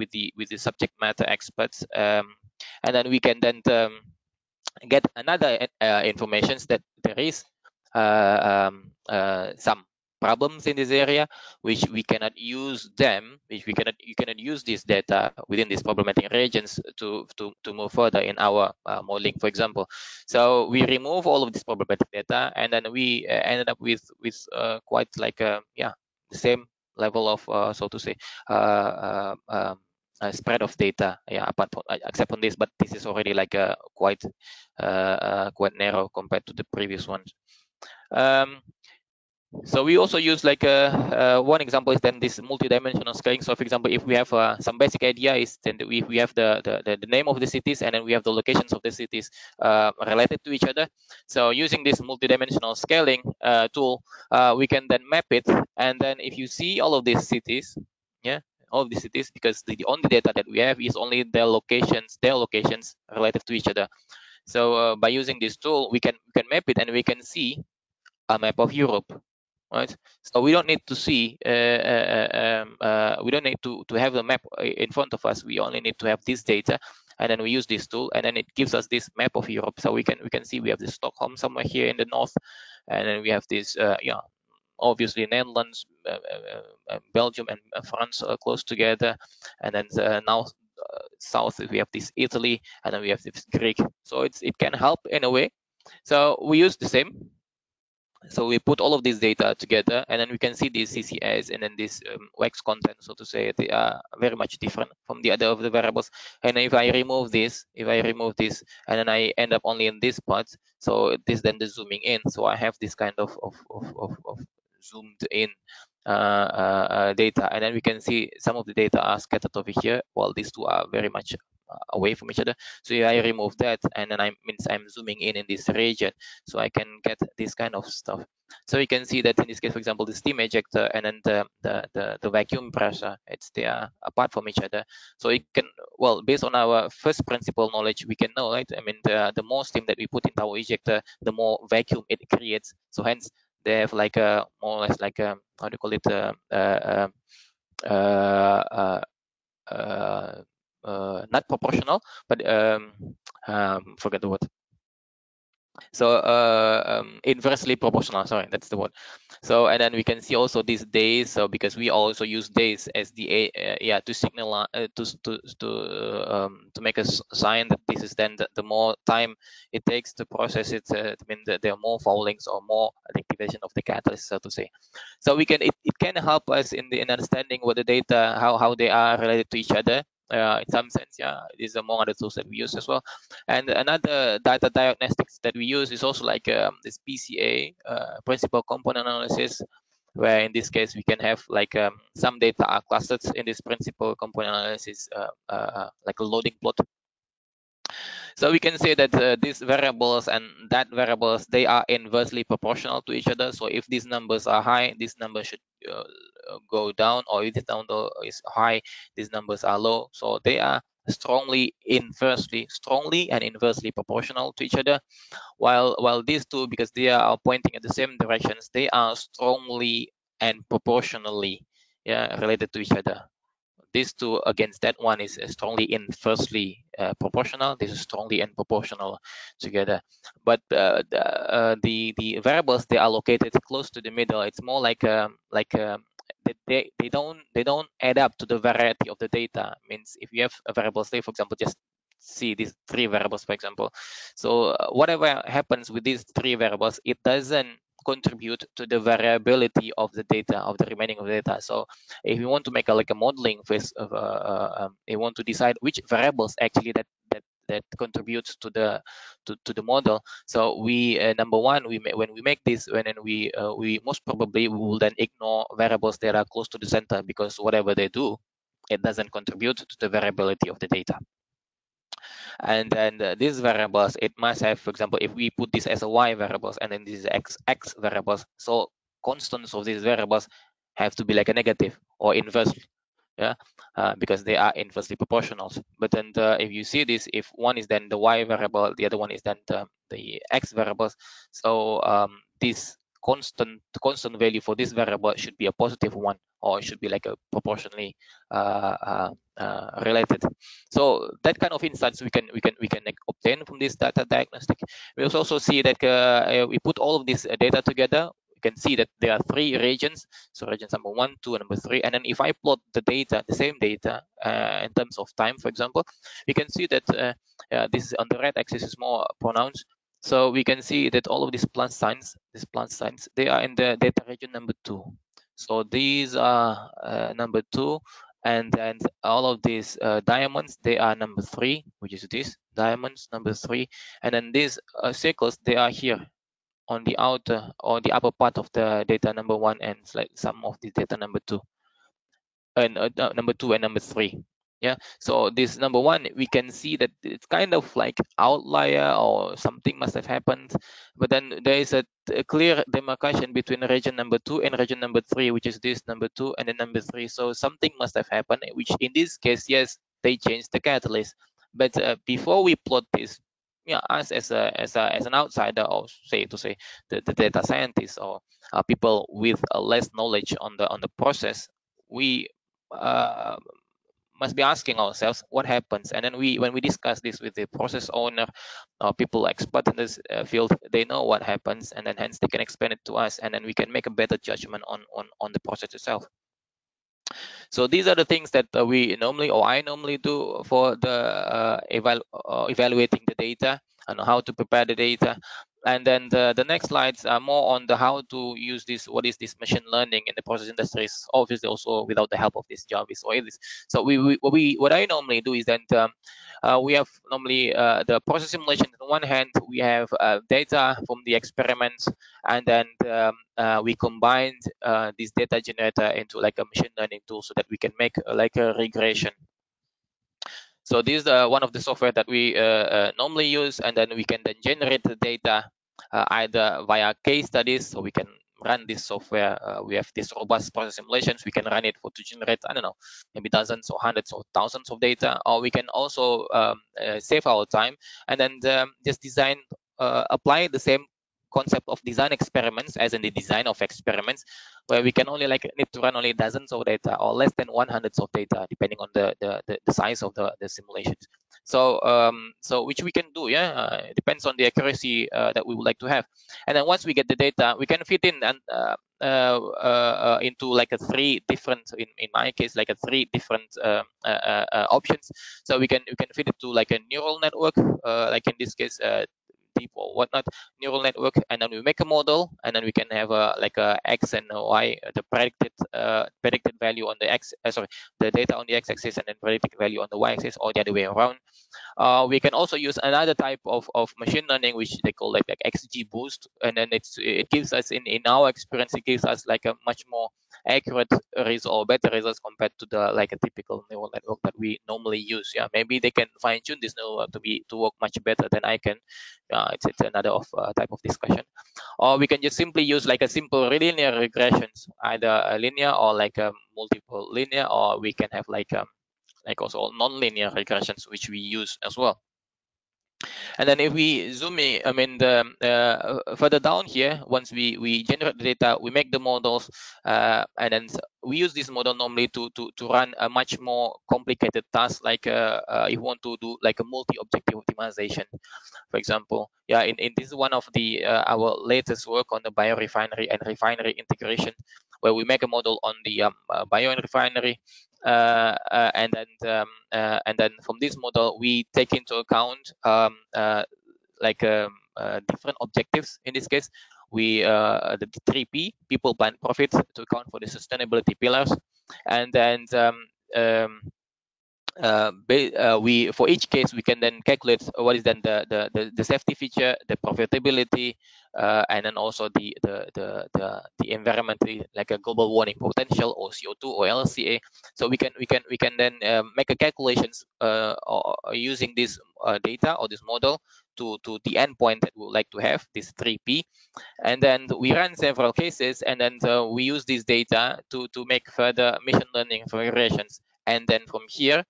subject matter experts, and then we can then get another informations that there is some problems in this area, which we cannot use them, you cannot use this data within these problematic regions to move further in our modeling, for example. So we remove all of this problematic data, and then we ended up with quite like the same level of so to say spread of data, apart from, except from this, but this is already like quite narrow compared to the previous ones. So we also use like one example is then this multidimensional scaling. So for example, if we have some basic idea is then we have the name of the cities, and then we have the locations of the cities related to each other. So using this multidimensional scaling tool, we can then map it, and then if you see all of these cities, all of these cities, because the only data that we have is only their locations relative to each other. So by using this tool, we can map it, and we can see a map of Europe, right? So we don't need to see, we don't need to have the map in front of us. We only need to have this data, and then we use this tool, and then it gives us this map of Europe. So we can see we have the Stockholm somewhere here in the north, and then we have this, obviously Netherlands, Belgium, and France are close together, and then now south we have this Italy, and then we have this Greek. So it can help in a way. So we use the same. So we put all of this data together, and then we can see these CCS and then this wax content, so to say, they are very much different from the other of the variables. And if I remove this, and then I end up only in this part, so this then the zooming in. So I have this kind of zoomed in data, and then we can see some of the data are scattered over here, while these two are very much away from each other. So if I remove that, and then I'm zooming in this region, so I can get this kind of stuff. So you can see that in this case, for example, the steam ejector and then the vacuum pressure, they are apart from each other. So it can, well, based on our first principle knowledge, we can know, right? I mean, the more steam that we put into our ejector, the more vacuum it creates. So hence they have like a more or less like a, how do you call it, not proportional, but forget the word. So inversely proportional, sorry, that's the word. So, and then we can see also these days, so because we also use days as the to signal to make a sign that this is then the more time it takes to process it, I mean there are more foulings or more activation of the catalyst, so to say. So we can, it can help us in understanding what the data, how they are related to each other. In some sense, yeah, it is among other tools that we use as well. And another data diagnostics that we use is also like this PCA, principal component analysis, where in this case we can have like some data are clustered in this principal component analysis, like a loading plot. So we can say that these variables and that variables, they are inversely proportional to each other. So if these numbers are high, this number should go down, or if this number is high, these numbers are low. So they are strongly and inversely proportional to each other. While these two, because they are pointing at the same directions, they are strongly and proportionally, yeah, related to each other. These two against that one is strongly inversely proportional. This is strongly and proportional together. But the variables, they are located close to the middle. It's more like they don't add up to the variety of the data. Means if you have a variable, say for example, just see these three variables, for example. So whatever happens with these three variables, it doesn't contribute to the variability of the data, of the remaining of the data. So if you want to make like a modeling phase of you want to decide which variables actually that contributes to the model. So we number one, when we make this, when we most probably we will then ignore variables that are close to the center, because whatever they do, it doesn't contribute to the variability of the data. And then these variables, it must have, for example, if we put this as a y variables and then this is x variables, so constants of these variables have to be like a negative or inverse, yeah, because they are inversely proportional. But then if you see this, if one is then the y variable, the other one is then the x variables, so this constant value for this variable should be a positive one, or it should be like a proportionally related. So that kind of insights we can obtain from this data diagnostic. We also see that we put all of this data together. You can see that there are three regions. So regions number 1, 2, and number 3. And then if I plot the data, the same data in terms of time, for example, we can see that this on the red axis is more pronounced. So we can see that all of these plus signs, they are in the data region number 2. So these are number 2, and then all of these diamonds, they are number 3, which is this diamonds number 3, and then these circles, they are here on the outer or the upper part of the data number 1, and like some of the data number 2 and number 2 and number 3. Yeah, so this number 1, we can see that it's kind of like outlier or something must have happened, but then there is a clear demarcation between region number 2 and region number 3, which is this number 2 and then number 3. So something must have happened, which in this case, yes, they changed the catalyst. But before we plot this, yeah, us as an outsider, or say the data scientists or people with less knowledge on the process, we must be asking ourselves what happens. And then when we discuss this with the process owner or people expert in this field, they know what happens, and then hence they can explain it to us, and then we can make a better judgment on the process itself. So these are the things that I normally do for the evaluating the data and how to prepare the data. And then the next slides are more on the how to use this, what is this machine learning in the process industries, obviously also without the help of this Jarvis or this. So what I normally do is that we have normally the process simulation. On one hand, we have data from the experiments, and then we combined this data generator into like a machine learning tool so that we can make like a regression. So this is one of the software that we normally use, and then we can then generate the data either via case studies. So we can run this software. We have this robust process simulations. We can run it to generate, I don't know, maybe dozens or hundreds or thousands of data, or we can also save our time and then just design, apply the same concept of design experiments as in the design of experiments, where we can only like need to run only dozens of data or less than 100 of data, depending on the size of the simulations. So so which we can do, yeah, it depends on the accuracy that we would like to have. And then once we get the data, we can fit in and into like a three different, in my case, like a three different options. So we can fit it to like a neural network, like in this case deep or whatnot neural network, and then we make a model, and then we can have a like a x and a y, the predicted value on the x, sorry, the data on the x-axis, and then predicted value on the y-axis, or the other way around. We can also use another type of machine learning, which they call like XGBoost, and then it gives us, in our experience, it gives us like a much more accurate result or better results compared to the like a typical neural network that we normally use. Yeah, maybe they can fine tune this neural network to work much better than I can. It's another type of discussion. Or we can just simply use like a simple linear regressions, either a linear or like a multiple linear, or we can have like also non-linear regressions, which we use as well. And then if we zoom in, I mean, further down here, once we generate the data, we make the models, and then we use this model normally to run a much more complicated task, like if you want to do like a multi-objective optimization, for example. Yeah, in this is one of the our latest work on the biorefinery and refinery integration, where we make a model on the bio and refinery, and then from this model we take into account like different objectives. In this case, we the 3P, people, planet, profit, to account for the sustainability pillars, and then we, for each case, we can then calculate what is then the safety feature, the profitability, and then also the environmental, like a global warming potential, or CO2 or LCA. So we can then make a calculations or using this data or this model to the endpoint that we would like to have, this 3P. And then we run several cases, and then we use this data to make further machine learning for regressions. And then from here,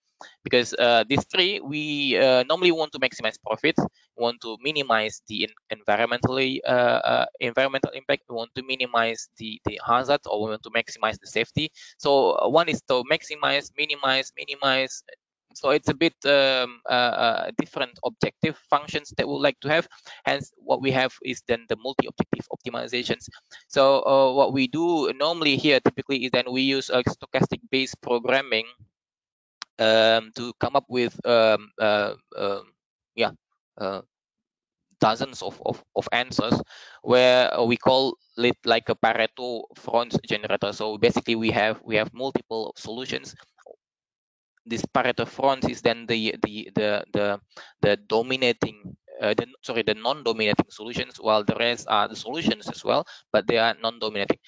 because these three, we normally want to maximize profit, want to minimize the environmental impact, we want to minimize the hazard, or we want to maximize the safety. So one is to maximize, minimize. So it's a bit different objective functions that we would like to have. Hence, what we have is then the multi-objective optimizations. So what we do normally here typically is then we use stochastic-based programming to come up with dozens of answers, where we call it like a Pareto front generator. So basically we have multiple solutions. This Pareto front is then the dominating the non-dominating solutions, while the rest are the solutions as well, but they are non-dominating.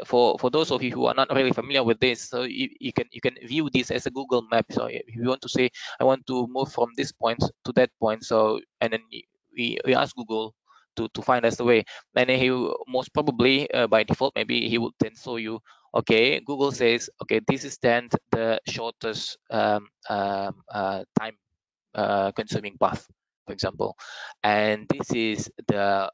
For those of you who are not really familiar with this, so you can view this as a Google map. So if you want to say, I want to move from this point to that point, so, and then we ask Google to find us the way, and then he will, most probably by default, maybe he would then show you, okay, Google says, okay, this is then the shortest time consuming path, for example, and this is the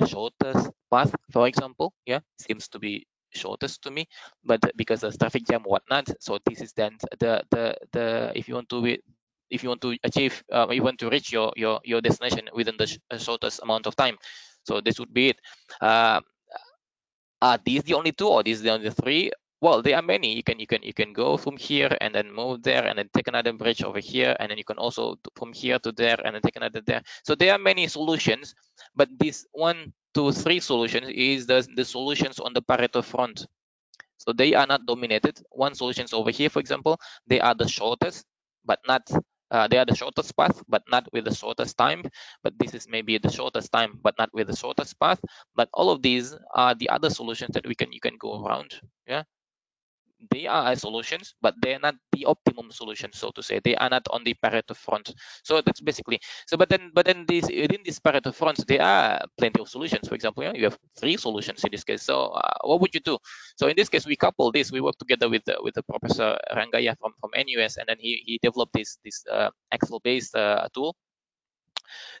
shortest path, for example. Yeah, seems to be shortest to me, but because of traffic jam whatnot, so this is then the if you want to achieve, you want to reach your destination within the shortest amount of time. So this would be it. Are these the only two, or these the only three? Well, there are many. You can go from here and then move there, and then take another bridge over here, and then you can also from here to there and then take another there. So there are many solutions, but this 1, 2, 3 solutions is the solutions on the Pareto front. So they are not dominated. One solutions over here, for example, they are the shortest, but not they are the shortest path, but not with the shortest time. But this is maybe the shortest time, but not with the shortest path. But all of these are the other solutions that you can go around. Yeah, they are solutions, but they're not the optimum solution, so to say. They are not on the Pareto front. So that's basically so. But then this within this Pareto front, there are plenty of solutions. For example, you have 3 solutions in this case. So what would you do? So in this case, we couple this. We work together with the Professor Rangaya from NUS, and then he developed this Excel based tool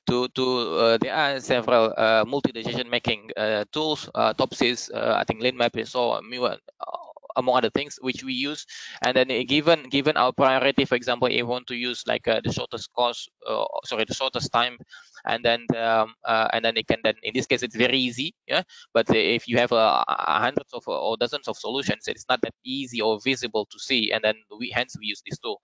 there are several multi-decision making tools, Topsys, I think LeanMap is so among other things which we use. And then given our priority, for example, if you want to use like the shortest cost, the shortest time, and then it can then in this case it's very easy, yeah. But if you have hundreds of or dozens of solutions, it's not that easy or visible to see, and then hence we use this tool.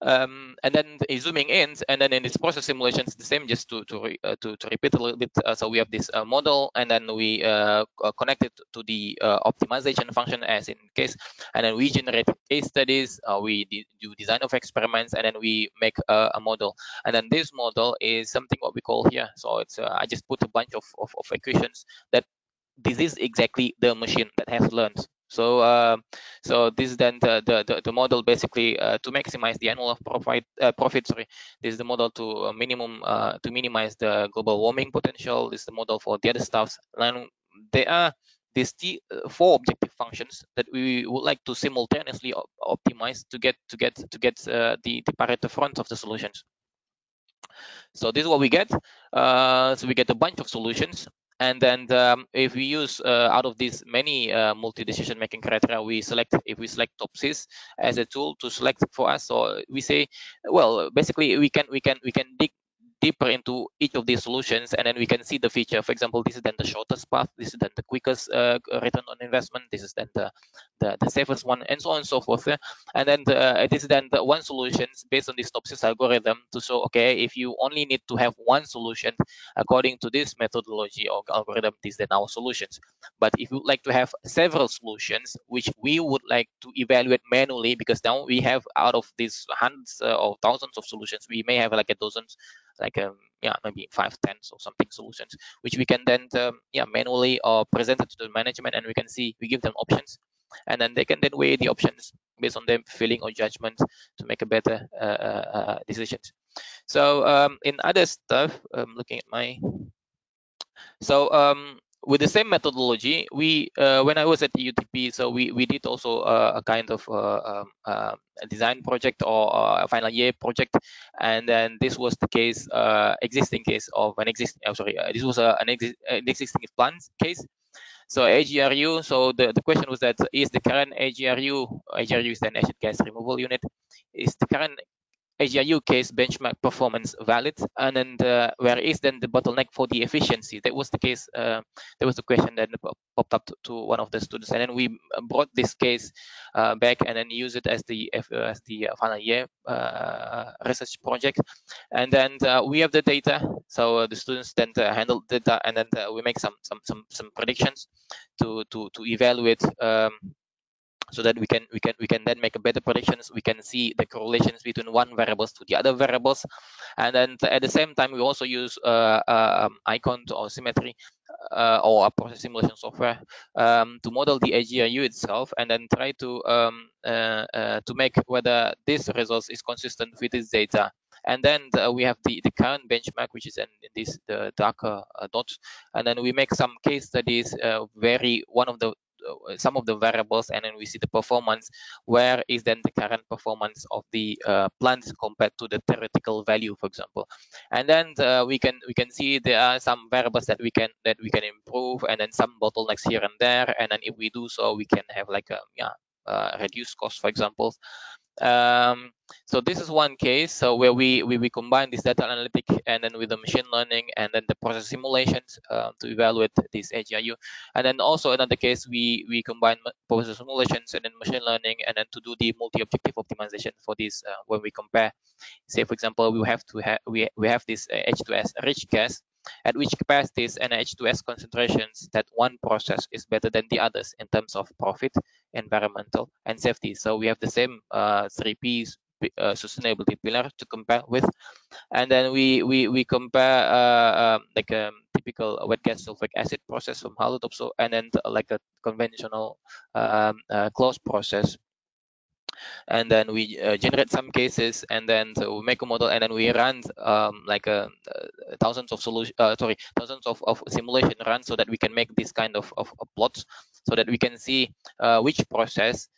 And then zooming in, and then in this process simulations, the same, just to repeat a little bit. So we have this model, and then we connect it to the optimization function as in case, and then we generate case studies, we do design of experiments, and then we make a model. And then this model is something what we call here. So it's I just put a bunch of equations that this is exactly the machine that has learned. So this is then the model basically to maximize the annual profit. Sorry, this is the model to to minimize the global warming potential. This is the model for the other stuffs. And there are these 4 objective functions that we would like to simultaneously optimize to get the Pareto front of the solutions. So this is what we get. So we get a bunch of solutions. And then if we use out of these many multi-decision making criteria, if we select Topsys as a tool to select for us. So we say, well, basically we can dig deeper into each of these solutions, and then we can see the feature. For example, this is then the shortest path, this is then the quickest return on investment, this is then the safest one, and so on and so forth. And then this is then the one solution based on this Topsys algorithm to show, okay, if you only need to have one solution according to this methodology or algorithm, these are our solutions. But if you would like to have several solutions, which we would like to evaluate manually, because now we have out of these hundreds or thousands of solutions, we may have like a dozens, like maybe 5, 10 or something solutions, which we can then manually or present it to the management, and we give them options, and then they can then weigh the options based on their feeling or judgment to make a better decisions. So in other stuff, looking at my with the same methodology, we when I was at the UTP, so we did also a kind of a design project or a final year project, and then this was the case, existing case of an existing. This was an existing plant case. So AGRU. So the question was that is the current AGRU is an acid gas removal unit, is the current AGRU case benchmark performance valid, and then where is then the bottleneck for the efficiency? That was the case. That was the question that popped up to one of the students, and then we brought this case back and then use it as the final year research project. And then we have the data, so the students then handle data, and then we make some predictions to evaluate. So that we can then make a better predictions. We can see the correlations between one variables to the other variables, and then at the same time we also use icon or symmetry or a process simulation software to model the AGRU itself, and then try to make whether this results is consistent with this data. And then we have the current benchmark, which is in this the darker dots, and then we make some case studies, vary some of the variables, and then we see the performance. Where is then the current performance of the plants compared to the theoretical value, for example? And then we can see there are some variables that we can improve, and then some bottlenecks here and there. And then if we do so, we can have like a reduced cost, for example. So this is one case, so where we combine this data analytic and then with the machine learning and then the process simulations to evaluate this AGIU. And then also another case, we combine process simulations and then machine learning and then to do the multi-objective optimization for this when we compare. Say for example, we have to have we have this H2S rich gas at which capacities and H2S concentrations that one process is better than the others in terms of profit, environmental, and safety. So we have the same 3Ps sustainability pillar to compare with, and then we compare like a typical wet gas sulfuric acid process from halotopso and then like a conventional closed process, and then we generate some cases, and then so we make a model, and then we run like thousands of thousands of simulation runs so that we can make this kind of plots so that we can see which process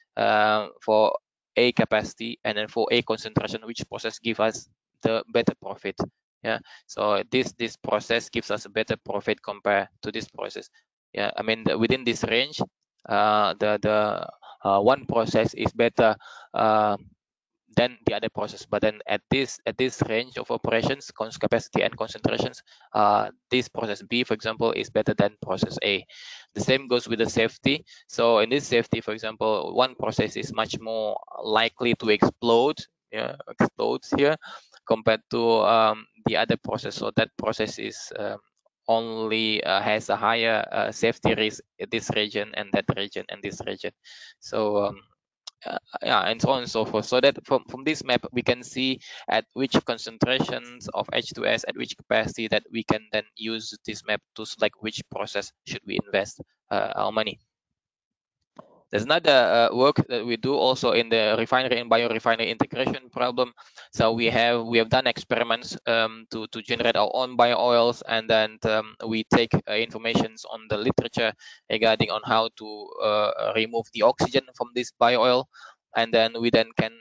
for a capacity and then for a concentration, which process give us the better profit. Yeah, so this process gives us a better profit compared to this process. Yeah, I mean within this range, the one process is better than the other process, but then at this range of operations, capacity and concentrations, this process B, for example, is better than process A. The same goes with the safety. So in this safety, for example, one process is much more likely to explode, explodes here, compared to the other process. So that process is only has a higher safety risk in this region and that region and this region. So yeah, and so on and so forth. So that from this map we can see at which concentrations of H2S at which capacity that we can then use this map to select which process should we invest our money. There's another work that we do also in the refinery and biorefinery integration problem. So we have done experiments to generate our own bio oils, and then we take informations on the literature regarding on how to remove the oxygen from this bio oil, and then we then can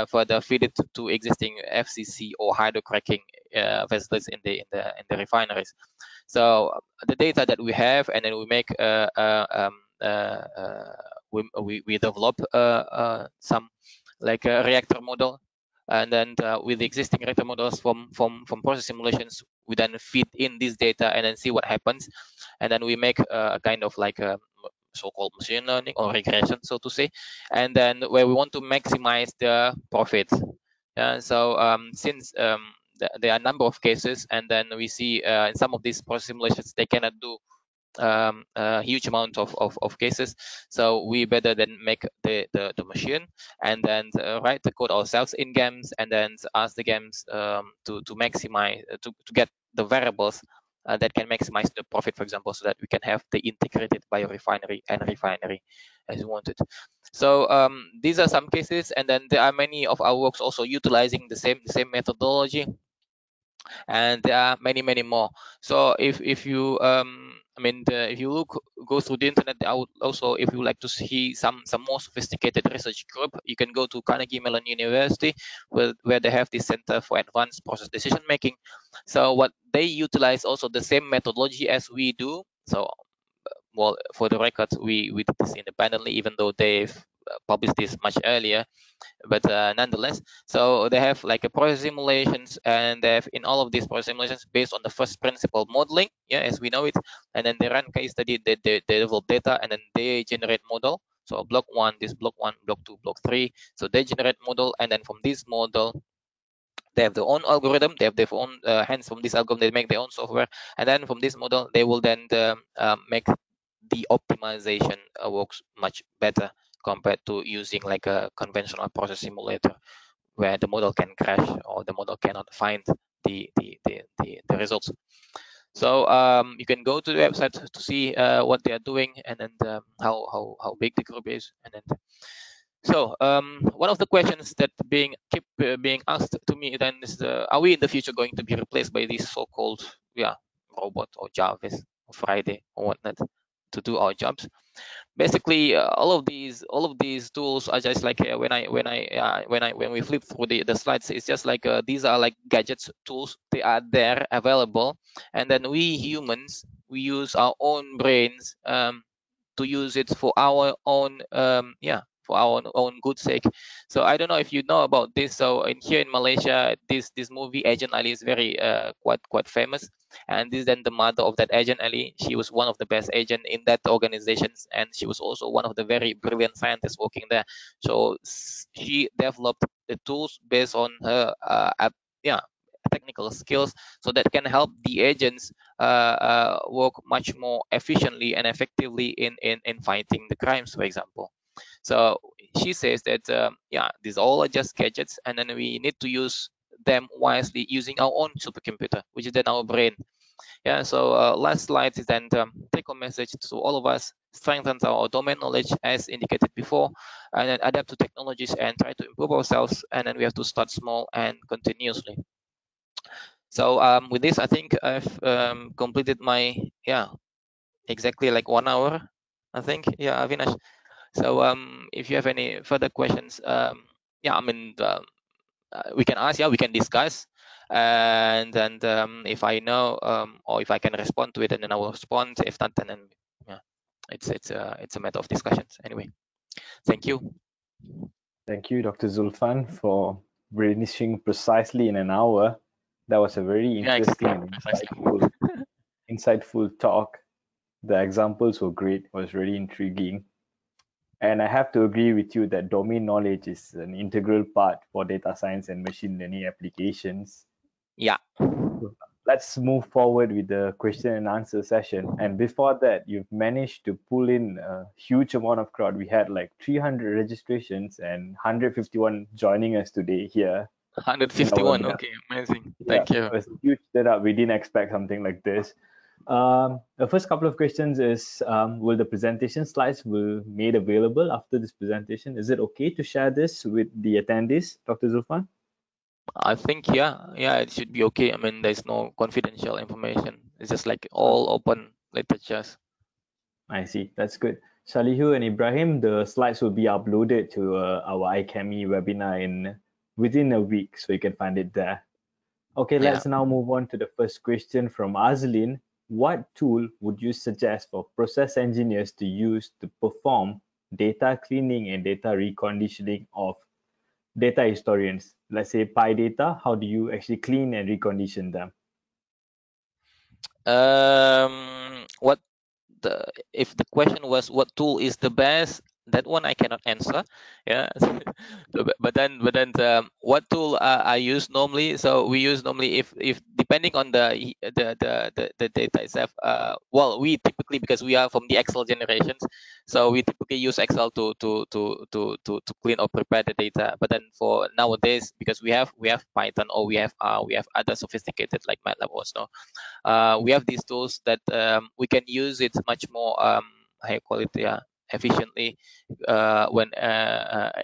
further feed it to existing FCC or hydrocracking vessels in the refineries. So the data that we have, and then we make we develop some like a reactor model, and then with the existing reactor models from process simulations, we then feed in this data and then see what happens, and then we make a kind of like a so-called machine learning or regression, so to say, and then where we want to maximize the profit. So since there are a number of cases, and then we see in some of these process simulations they cannot do a huge amount of cases, so we better then make the machine and then write the code ourselves in GAMS, and then ask the GAMS to maximize to get the variables that can maximize the profit, for example, so that we can have the integrated biorefinery and refinery as we wanted. So these are some cases, and then there are many of our works also utilizing the same methodology, and there are many more. So if you I mean if you go through the internet, I would also, if you like to see some more sophisticated research group, you can go to Carnegie Mellon University, where they have this Center for Advanced Process Decision Making. So what they utilize also the same methodology as we do. So well, for the record, we did this independently, even though they've published this much earlier, but nonetheless, so they have like a process simulations, and they have in all of these process simulations based on the first principle modeling, as we know it, and then they run case study, they develop data, and then they generate model. So block one, this block one, block two, block three, so they generate model, and then from this model they have their own algorithm, they have their own hence from this algorithm they make their own software, and then from this model they will then make the optimization works much better compared to using like a conventional process simulator, where the model can crash or the model cannot find the results. So you can go to the website to see what they are doing, and then how big the group is, and then so one of the questions that keep being asked to me then is, are we in the future going to be replaced by these so-called robot or Jarvis or Friday or whatnot to do our jobs? Basically, all of these tools are just like when we flip through the slides, it's just like these are like gadgets, tools. They are there, available, and then we humans, we use our own brains to use it for our own for our own good sake. So I don't know if you know about this. So here in Malaysia, this movie Agent Ali is very quite famous, and this is then the mother of that Agent Ali. She was one of the best agent in that organizations, and she was also one of the very brilliant scientists working there. So she developed the tools based on her yeah, technical skills, so that can help the agents work much more efficiently and effectively in fighting the crimes, for example. So she says that yeah, these all are just gadgets, and then we need to use them wisely using our own supercomputer, which is then our brain. Yeah. So last slide is then take home message to all of us: strengthen our domain knowledge as indicated before, and then adapt to technologies and try to improve ourselves. And then we have to start small and continuously. So with this, I think I've completed my, yeah, exactly like 1 hour, I think. Yeah, Avinash. So if you have any further questions, yeah, I mean, we can ask, yeah, we can discuss, and then if I know or if I can respond to it, and then I will respond. If not, then yeah, it's a matter of discussions anyway. Thank you.
Thank you, Dr. Zulfan, for finishing precisely in an hour. That was a very
Yeah,
interesting
exactly.
and
Precisely.
insightful talk. The examples were great, was really intriguing. And I have to agree with you that domain knowledge is an integral part for data science and machine learning applications.
Yeah.
Let's move forward with the question and answer session. And before that, you've managed to pull in a huge amount of crowd. We had like 300 registrations and 151 joining us today here in our
151.
webinar.
Okay, amazing.
Yeah,
Thank you.
it was a huge setup. We didn't expect something like this. The first couple of questions is, will the presentation slides will made available after this presentation? Is it okay to share this with the attendees, Dr. Zulfan?
I think, yeah, it should be okay. I mean, there's no confidential information. It's just like all open literatures.
I see. That's good. Salihu and Ibrahim, the slides will be uploaded to our IChemE webinar in within a week, so you can find it there. Okay,
Yeah.
let's now move on to the first question from Azlin. What tool would you suggest for process engineers to use to perform data cleaning and data reconditioning of data historians? Let's say PyData, how do you actually clean and recondition them?
What if the question was what tool is the best, that one I cannot answer. Yeah. But then what tool I use normally? So we use normally, if depending on the data itself. Well, we typically, because we are from the Excel generations, so we typically use Excel to clean or prepare the data. But then for nowadays, because we have Python, or we have other sophisticated like MATLAB also, we have these tools that we can use it much more high quality, efficiently, when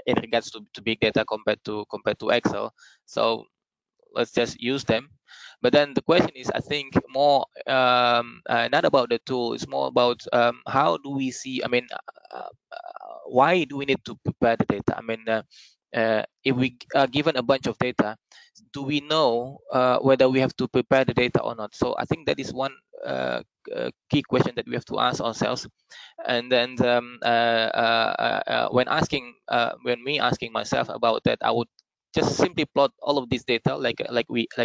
in regards to big data compared to Excel. So let's just use them. But then the question is, I think, more not about the tool. It's more about how do we see, I mean, why do we need to prepare the data? I mean, if we are given a bunch of data, do we know whether we have to prepare the data or not? So I think that is one key question that we have to ask ourselves. And then when me asking myself about that, I would just simply plot all of this data, like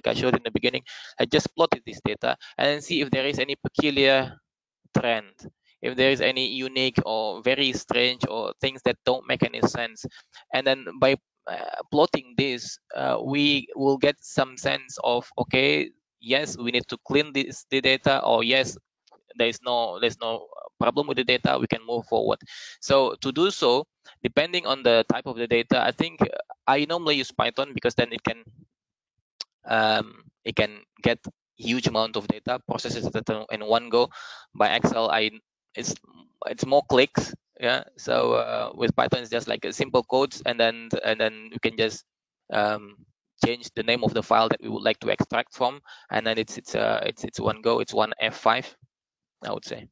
I showed in the beginning. I just plotted this data and then see if there is any peculiar trend, if there is any unique or very strange or things that don't make any sense. And then by plotting this, we will get some sense of, okay, yes, we need to clean the data, or yes, there's no problem with the data, we can move forward. So to do so, depending on the type of the data, I think I normally use Python, because then it can get huge amount of data, processes data in one go. By Excel, it's more clicks. Yeah. So with Python, it's just like a simple codes, and then you can just change the name of the file that we would like to extract from, and then it's one go. It's one F5, I would say.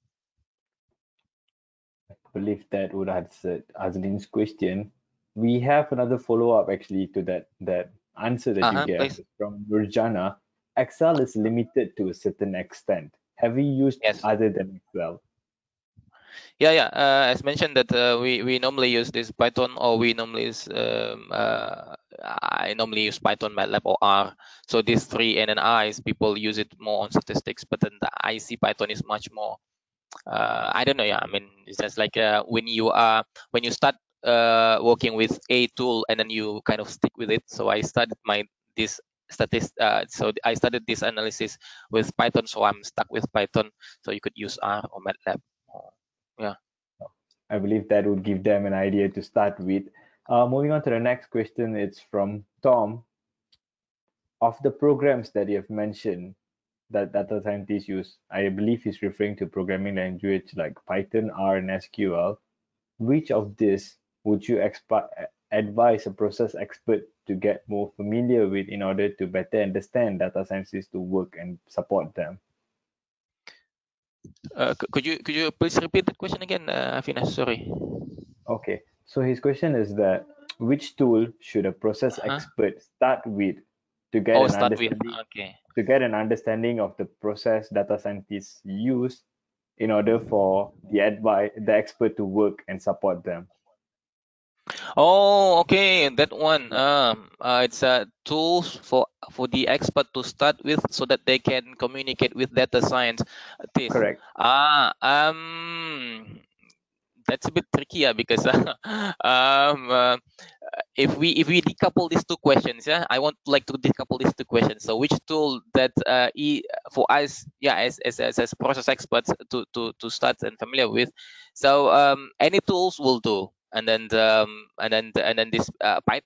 I believe that would answer Azlin's question. We have another follow-up actually to that answer that you gave.
Please.
From Nurjana. Excel is limited to a certain extent. Have you used
Yes.
other than Excel?
Yeah. As mentioned that we normally use this Python, or we normally use I normally use Python, MATLAB, or R. So these three, and then I's, people use it more on statistics. But then the IC Python is much more. I don't know. Yeah, I mean, it's just like when you start working with a tool, and then you kind of stick with it. So I started this so I started this analysis with Python, so I'm stuck with Python. So you could use R or MATLAB. Yeah.
I believe that would give them an idea to start with. Moving on to the next question, it's from Tom. Of the programs that you have mentioned that data scientists use, I believe he's referring to programming language like Python, R, and SQL. Which of these would you advise a process expert to get more familiar with in order to better understand data scientists to work and support them?
Could you please repeat the question again, Afina? Sorry.
Okay, so his question is that which tool should a process
Huh?
expert start with to get
Oh,
an
start with.
understanding
Okay.
of the process data scientists use in order for the expert to work and support them?
Oh, okay, that one. It's tools for the expert to start with, so that they can communicate with data scientists.
Correct.
That's a bit tricky, yeah, because um, uh, if we decouple these two questions, yeah, I want like to decouple these two questions. So which tool that for us, yeah, as process experts to start and familiar with. So any tools will do. And then this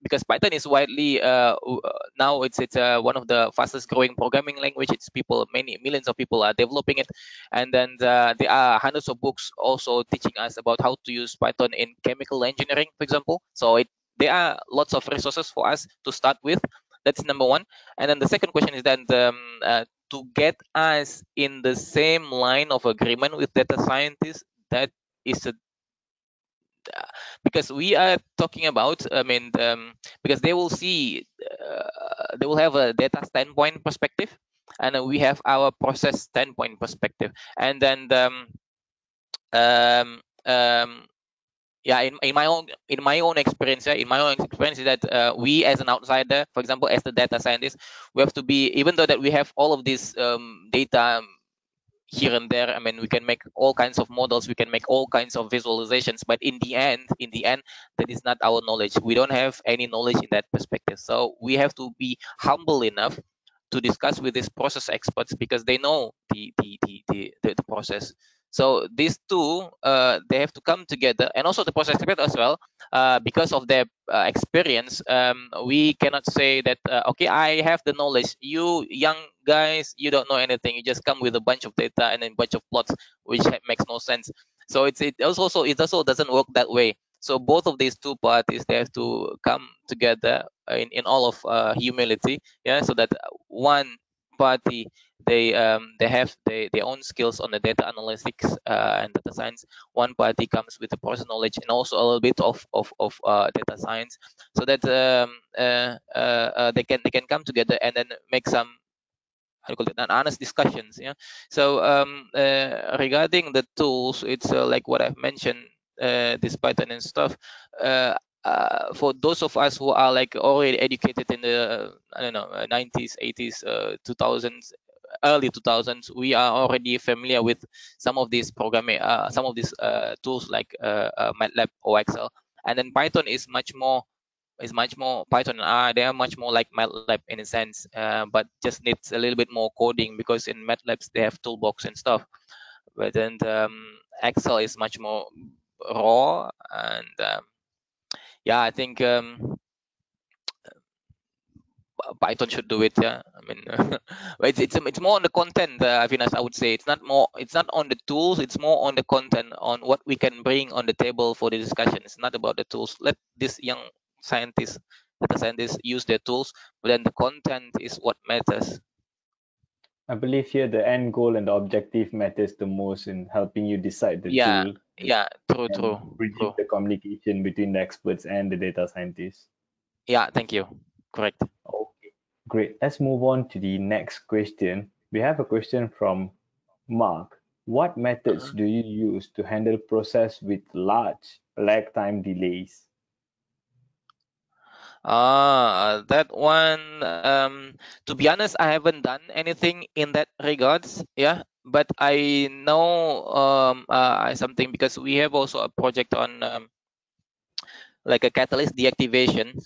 because Python is widely now it's one of the fastest growing programming language. It's many millions of people are developing it. And then there are hundreds of books also teaching us about how to use Python in chemical engineering, for example. So there are lots of resources for us to start with. That's number one. And then the second question is then to get us in the same line of agreement with data scientists. That is because we are talking about, I mean, because they will see, they will have a data standpoint perspective, and we have our process standpoint perspective. And then um, um, yeah, in my own experience, is that we as an outsider, for example, as the data scientist, we have to be, even though that we have all of this data here and there. I mean, we can make all kinds of models, we can make all kinds of visualizations, but in the end, that is not our knowledge. We don't have any knowledge in that perspective. So we have to be humble enough to discuss with these process experts, because they know the process. So these two, they have to come together, and also the process expert as well, because of their experience. We cannot say that okay, I have the knowledge, you young guys, you don't know anything, you just come with a bunch of data and a bunch of plots, which makes no sense. So it also doesn't work that way. So both of these two parties, they have to come together in all of humility, yeah, so that one party, they have their own skills on the data analytics and data science. One party comes with the process knowledge and also a little bit of data science, so that they can come together and then make some, how do you call it, an honest discussions, yeah. So regarding the tools, it's like what I've mentioned, this Python and stuff. uh, for those of us who are like already educated in the I don't know 90s, 80s, 2000s, early 2000s, we are already familiar with some of these programming, some of these tools like MATLAB or Excel. And then Python is much more Python and R. They are much more like MATLAB in a sense, but just needs a little bit more coding, because in MATLAB they have toolbox and stuff. But then Excel is much more raw, and yeah, I think Python should do it. Yeah, I mean, but it's more on the content. Avinas, I would say it's not on the tools. It's more on the content, on what we can bring on the table for the discussion. It's not about the tools. Let this young scientists, data scientists, use their tools, but then the content is what matters.
I believe here the end goal and the objective matters the most in helping you decide the
Yeah,
tool
yeah, true,
and
true,
bridging
true.
the communication between the experts and the data scientists.
Yeah, thank you. Correct.
Okay, great. Let's move on to the next question. We have a question from Mark. What methods do you use to handle process with large lag time delays?
That one, to be honest, I haven't done anything in that regards, yeah. But I know something because we have also a project on like a catalyst deactivation,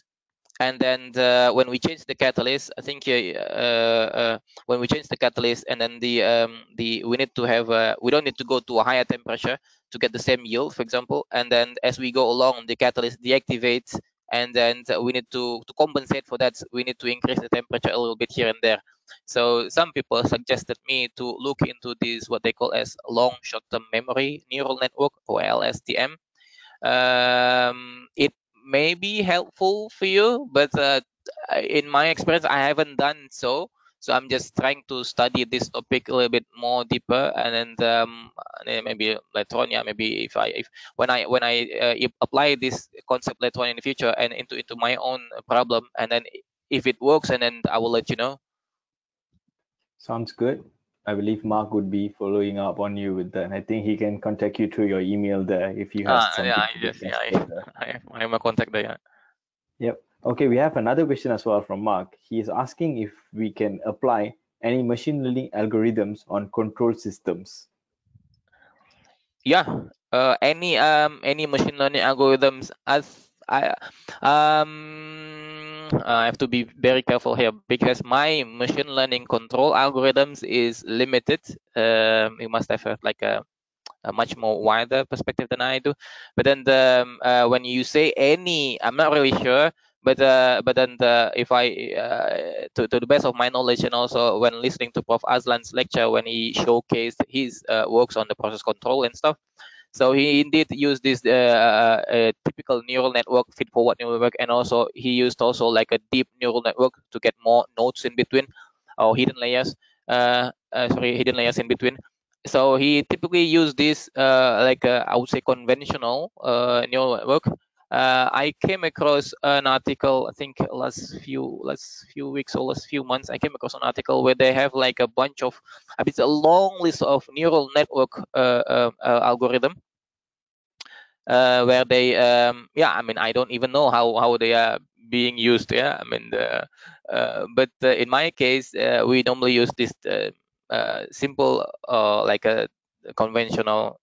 and then when we change the catalyst, I think when we change the catalyst, and then the we need to have we don't need to go to a higher temperature to get the same yield, for example. And then as we go along, the catalyst deactivates, and then we need to compensate for that. We need to increase the temperature a little bit here and there. So some people suggested me to look into this, what they call as long short-term memory neural network, or LSTM. It may be helpful for you, but in my experience, I haven't done so. So I'm just trying to study this topic a little bit more deeper, and then maybe later on, yeah, maybe if when I apply this concept later on in the future and into my own problem, and then if it works, and then I will let you know.
Sounds good. I believe Mark would be following up on you with that. I think he can contact you through your email there if you have
Yeah,
something to
yes,
discuss
yeah,
further.
I am a contact there. Yeah.
Yep. Okay, we have another question as well from Mark. He is asking if we can apply any machine learning algorithms on control systems.
Yeah, any machine learning algorithms, as I have to be very careful here because my machine learning control algorithms is limited. You must have like a much more wider perspective than I do. But then when you say any, I'm not really sure. But then if I to the best of my knowledge, and also when listening to Prof. Aslan's lecture when he showcased his works on the process control and stuff, so he indeed used this typical neural network, feed forward neural network, and also he used also like a deep neural network to get more nodes in between, or hidden layers. Hidden layers in between. So he typically used this I would say conventional neural network. I came across an article, I think last few weeks or last few months. I came across an article where they have like a bunch of, I mean, it's a long list of neural network algorithm where they yeah, I mean, I don't even know how they are being used. Yeah, I mean, but in my case, we normally use this simple like a conventional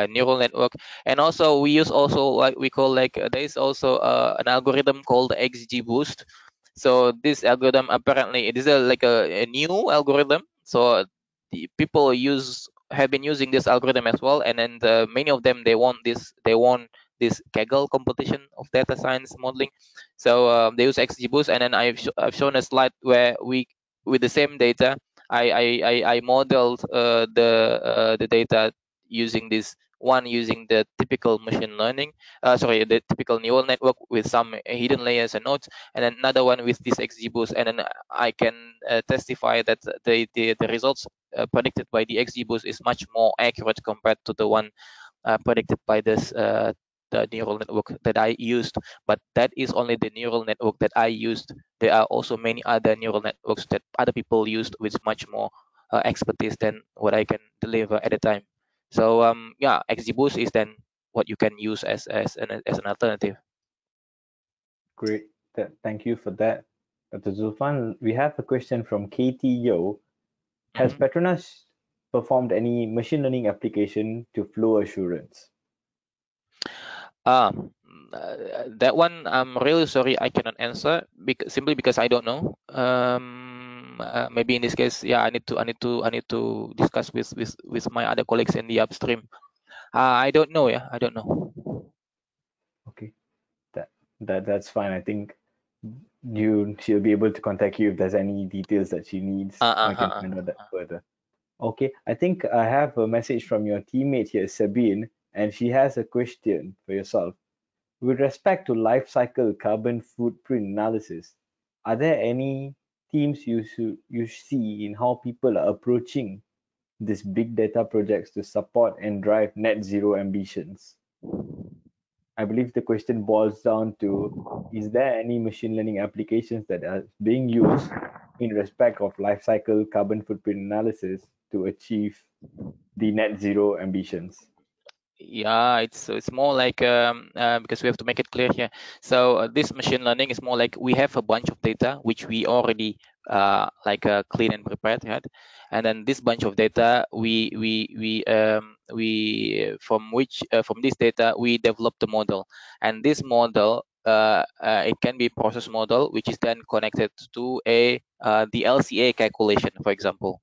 neural network. And also we use also like we call like there is also an algorithm called XGBoost. So this algorithm, apparently it is a new algorithm. So the people have been using this algorithm as well, and then many of them, they won this Kaggle competition of data science modeling. So they use XGBoost, and then I've shown a slide where we, with the same data, I modeled the data using this one, using the typical machine learning, the typical neural network with some hidden layers and nodes, and then another one with this XGBoost, and then I can testify that the results predicted by the XGBoost is much more accurate compared to the one predicted by this the neural network that I used. But that is only the neural network that I used. There are also many other neural networks that other people used with much more expertise than what I can deliver at a time. So yeah, XGBoost is then what you can use as an alternative.
Great. Thank you for that. Dr. Zulfan, we have a question from Katie Yo. Has
Mhm.
Petronas performed any machine learning application to flow assurance?
Ah, that one I'm really sorry I cannot answer simply because I don't know. Maybe in this case, yeah, I need to discuss with my other colleagues in the upstream. I don't know. Yeah, I don't know.
Okay, that that's fine. I think she'll be able to contact you if there's any details that she needs. I can find out that further. Okay, I think I have a message from your teammate here, Sabine, and she has a question for yourself. With respect to life cycle carbon footprint analysis, are there any themes you see in how people are approaching these big data projects to support and drive net zero ambitions? I believe the question boils down to, is there any machine learning applications that are being used in respect of life cycle carbon footprint analysis to achieve the net zero ambitions?
Yeah, it's more like because we have to make it clear here. So this machine learning is more like we have a bunch of data which we already clean and prepared, right? And then this bunch of data we from this data we develop the model, and this model it can be process model which is then connected to the LCA calculation, for example.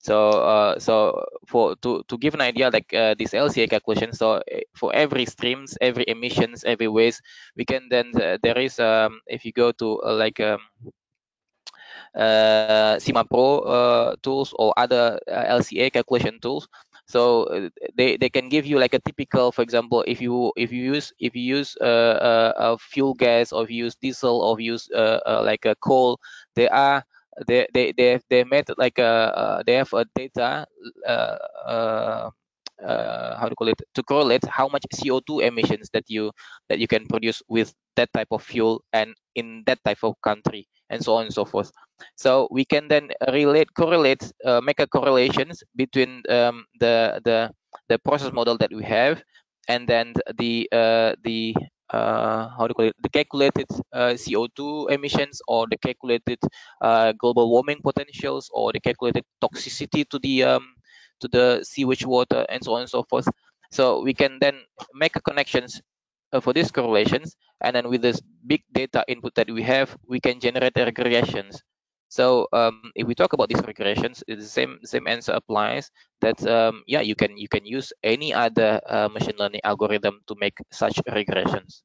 So for to give an idea, like this LCA calculation, so for every streams, every emissions, every waste, we can then there is if you go to SIMA Pro tools or other LCA calculation tools. So they can give you like a typical, for example, if you use a fuel gas, or if you use diesel, or if you use like a coal, they are they made like a they have a data uh, uh, how to call it, to correlate how much CO2 emissions that you can produce with that type of fuel and in that type of country, and so on and so forth. So we can then correlate, make a correlations between the process model that we have, and then the how to call it, the calculated CO2 emissions, or the calculated global warming potentials, or the calculated toxicity to the sewage water, and so on and so forth. So we can then make a connections for these correlations, and then with this big data input that we have, we can generate the regressions. So if we talk about these regressions, it's the same answer applies. That yeah, you can use any other machine learning algorithm to make such regressions.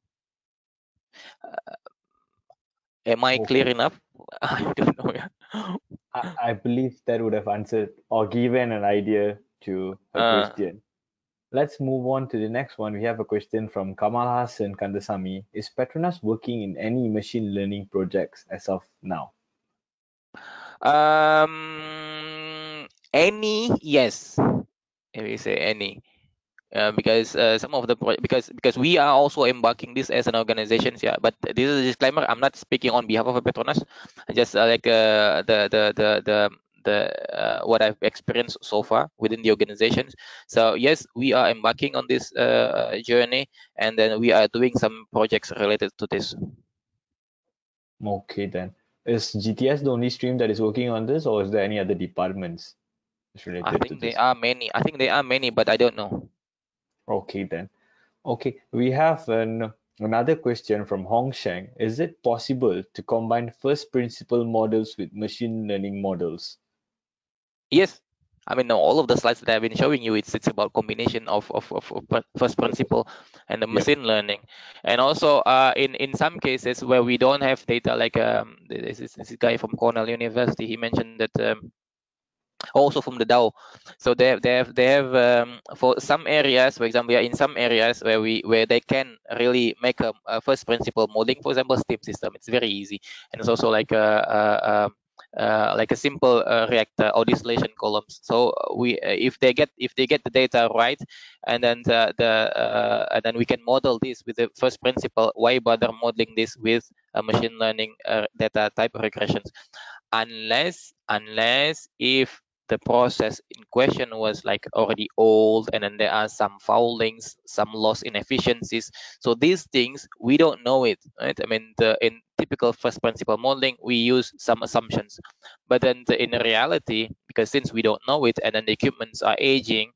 Am I clear
Okay.
enough? I don't know. Yeah.
I believe that would have answered or given an idea to her
Uh,
question. Let's move on to the next one. We have a question from Kamal Hassan Kandasamy. Is Petronas working in any machine learning projects as of now?
any, yes. If we say any, because some of the because we are also embarking this as an organization, yeah, but this is a disclaimer, I'm not speaking on behalf of Petronas. I just what I've experienced so far within the organizations. So yes, we are embarking on this journey, and then we are doing some projects related to this.
Okay, then. Is GTS the only stream that is working on this, or is there any other departments
I
related to
think
this?
there are many. I think there are many, but I don't know.
Okay, then. Okay, we have another question from Hong Sheng. Is it possible to combine first principle models with machine learning models?
Yes, I mean all of the slides that I've been showing you, it's about combination of first principle and the
Yep.
machine learning, and also in some cases where we don't have data, like this guy from Cornell University, he mentioned that also from the Dow. So they have for some areas, for example, yeah, in some areas where they can really make a first principle modeling, for example, steam system. It's very easy, and it's also like a simple reactor or distillation columns. So we if they get the data right, and then and then we can model this with the first principle. Why bother modeling this with machine learning data type regressions? Unless if the process in question was like already old, and then there are some foulings, some loss inefficiencies. So these things we don't know it, right? I mean, in typical first principle modeling we use some assumptions, but then in reality, because since we don't know it, and then the equipments are aging,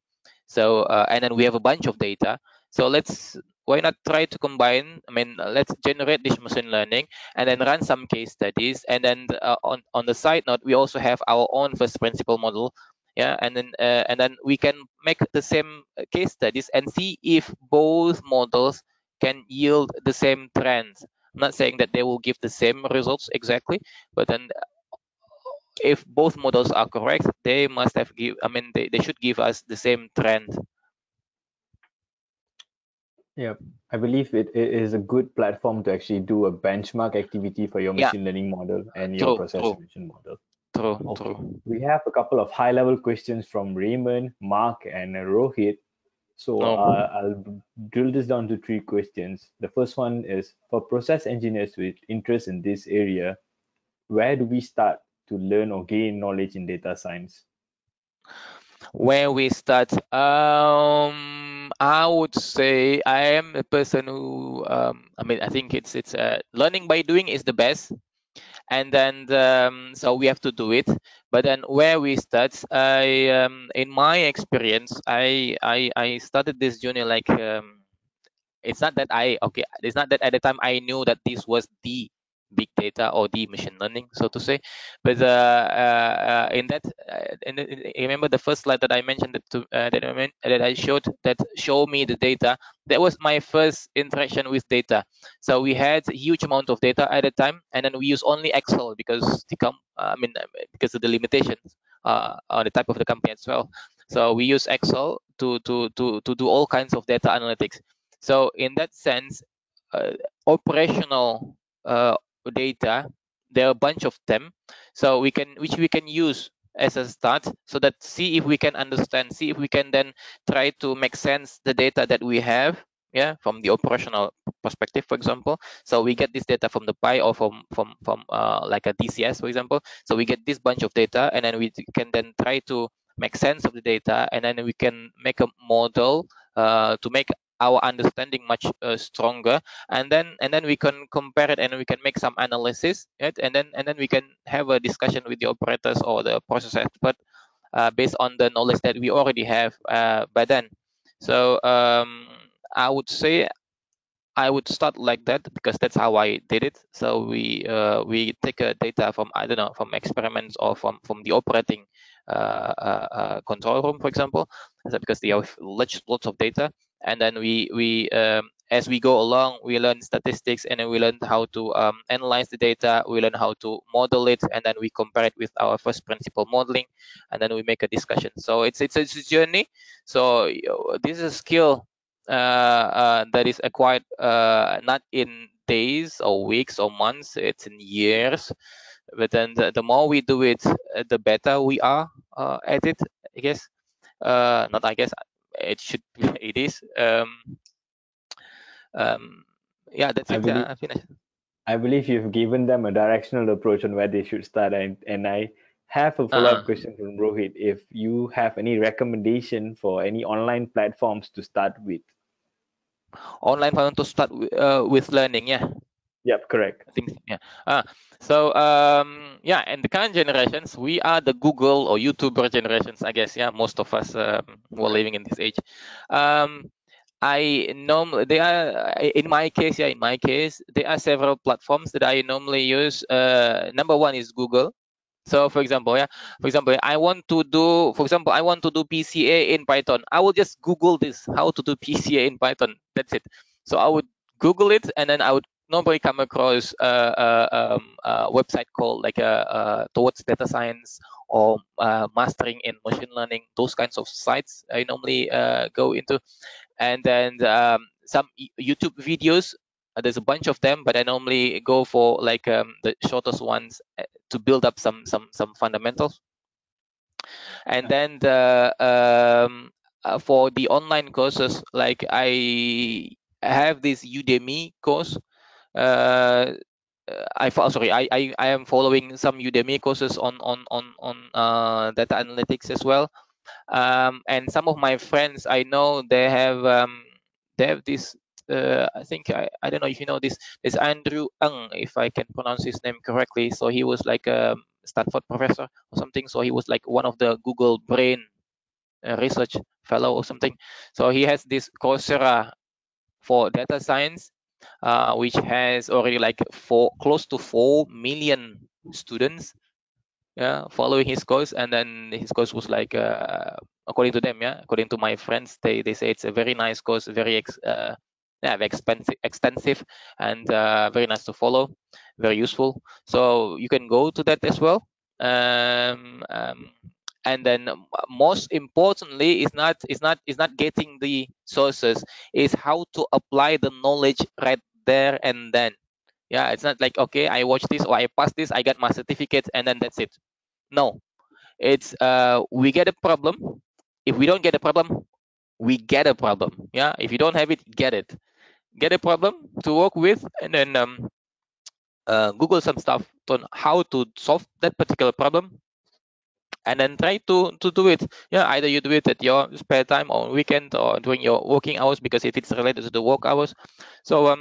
so and then we have a bunch of data, so why not try to combine, I mean, let's generate this machine learning and then run some case studies, and then on the side note we also have our own first principle model, yeah, and then we can make the same case studies and see if both models can yield the same trends. I'm not saying that they will give the same results exactly, but then if both models are correct, they must have give, I mean, they should give us the same trend.
Yep. I believe it is a good platform to actually do a benchmark activity for your
Yeah,
machine learning model and your
true,
process
true,
simulation model.
true,
Okay.
true.
We have a couple of high-level questions from Raymond, Mark, and Rohit. So
No.
I'll drill this down to three questions. The first one is for process engineers with interest in this area, where do we start to learn or gain knowledge in data science?
Where we start, I would say I am a person who, I mean, I think it's learning by doing is the best, and then so we have to do it. But then where we start, in my experience, I started this journey like, it's not that it's not that at the time I knew that this was the big data or the machine learning, so to say. But in that, remember the first slide that I mentioned that I showed, that show me the data. That was my first interaction with data. So we had a huge amount of data at the time, and then we use only Excel because because of the limitations on the type of the company as well. So we use Excel to do all kinds of data analytics. So in that sense, operational data, there are a bunch of them, so which we can use as a start, so that see if we can understand, see if we can then try to make sense the data that we have, yeah, from the operational perspective, for example. So we get this data from the pie, or from like a DCS, for example. So we get this bunch of data, and then we can then try to make sense of the data, and then we can make a model to make our understanding much stronger, and then we can compare it, and we can make some analysis, right? And then we can have a discussion with the operators or the process expert, based on the knowledge that we already have by then. So I would say I would start like that, because that's how I did it. So we take data from, I don't know, from experiments, or from the operating control room, for example. So because they have lots of data, and then we as we go along, we learn statistics, and then we learn how to analyze the data. We learn how to model it, and then we compare it with our first principle modeling, and then we make a discussion. So it's a journey. So this is a skill that is acquired not in days or weeks or months, it's in years. But then the more we do it, the better we are at it, I guess. Not I guess, it should it is. Um, yeah, that's
I
it.
believe
I finished.
I believe you've given them a directional approach on where they should start, and I have a follow-up
Uh,
question from Rohit. If you have any recommendation for any online platforms to start with.
online for to start with learning, yeah.
Yep, correct.
I think, yeah. So yeah, and the current generations, we are the Google or YouTuber generations, I guess. Yeah, most of us who are living in this age. Um, I normally they are in my case, yeah, in my case, there are several platforms that I normally use. Number one is Google. So for example, yeah, I want to do, PCA in Python. I will just Google this, how to do PCA in Python. That's it. So I would Google it, and then I would normally come across a website called like towards data science, or mastering in machine learning. Those kinds of sites I normally go into, and then some YouTube videos. There's a bunch of them, but I normally go for like the shortest ones to build up some fundamentals. And then for the online courses, like I have this Udemy course. Uh, I am following some Udemy courses on data analytics as well. And some of my friends I know, they have this. I think I don't know if you know this Andrew Ng, if I can pronounce his name correctly. So he was like a Stanford professor or something. So he was like one of the Google Brain research fellow or something. So he has this Coursera for data science, which has already like close to 4 million students, yeah, following his course. And then his course was like, according to them, yeah, according to my friends, they say it's a very nice course, very extensive, and very nice to follow, very useful. So you can go to that as well. um, um, and then most importantly is not getting the sources, is how to apply the knowledge right there and then. Yeah, it's not like, okay, I watched this or I passed this, I got my certificate, and then that's it. No, it's we get a problem. If we don't get a problem, we get a problem. Yeah, if you don't have it, get it. Get a problem to work with, and then Google some stuff on how to solve that particular problem, and then try to do it. Yeah, either you do it at your spare time or weekend or during your working hours, because if it's related to the work hours. So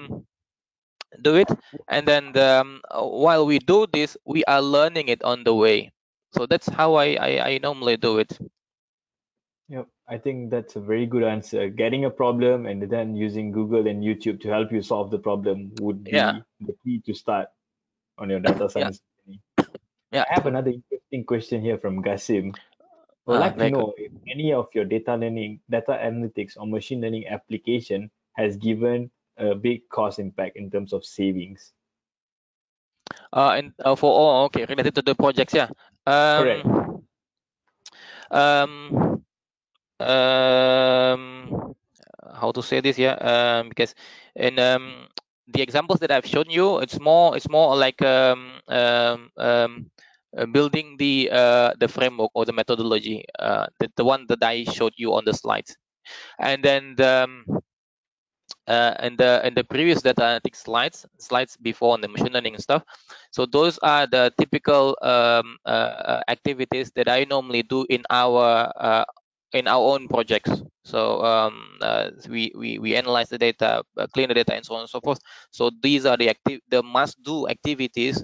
do it, and then while we do this, we are learning it on the way. So that's how I normally do it.
Yep, I think that's a very good answer. Getting a problem and then using Google and YouTube to help you solve the problem would
Yeah,
be the key to start on your data
yeah,
science journey.
yeah.
I have another interesting question here from Gasim. I would like to
Very good.
know if any of your data learning, data analytics, or machine learning application has given a big cost impact in terms of savings.
And for all, okay, related to the projects, yeah.
Correct.
um um um how to say this, yeah, because in the examples that I've shown you, it's more like building the framework or the methodology, the one that I showed you on the slides. And then in the previous data analytics slides before on the machine learning and stuff. So those are the typical activities that I normally do in our own projects. So we analyze the data, clean the data, and so on and so forth. So these are the must do activities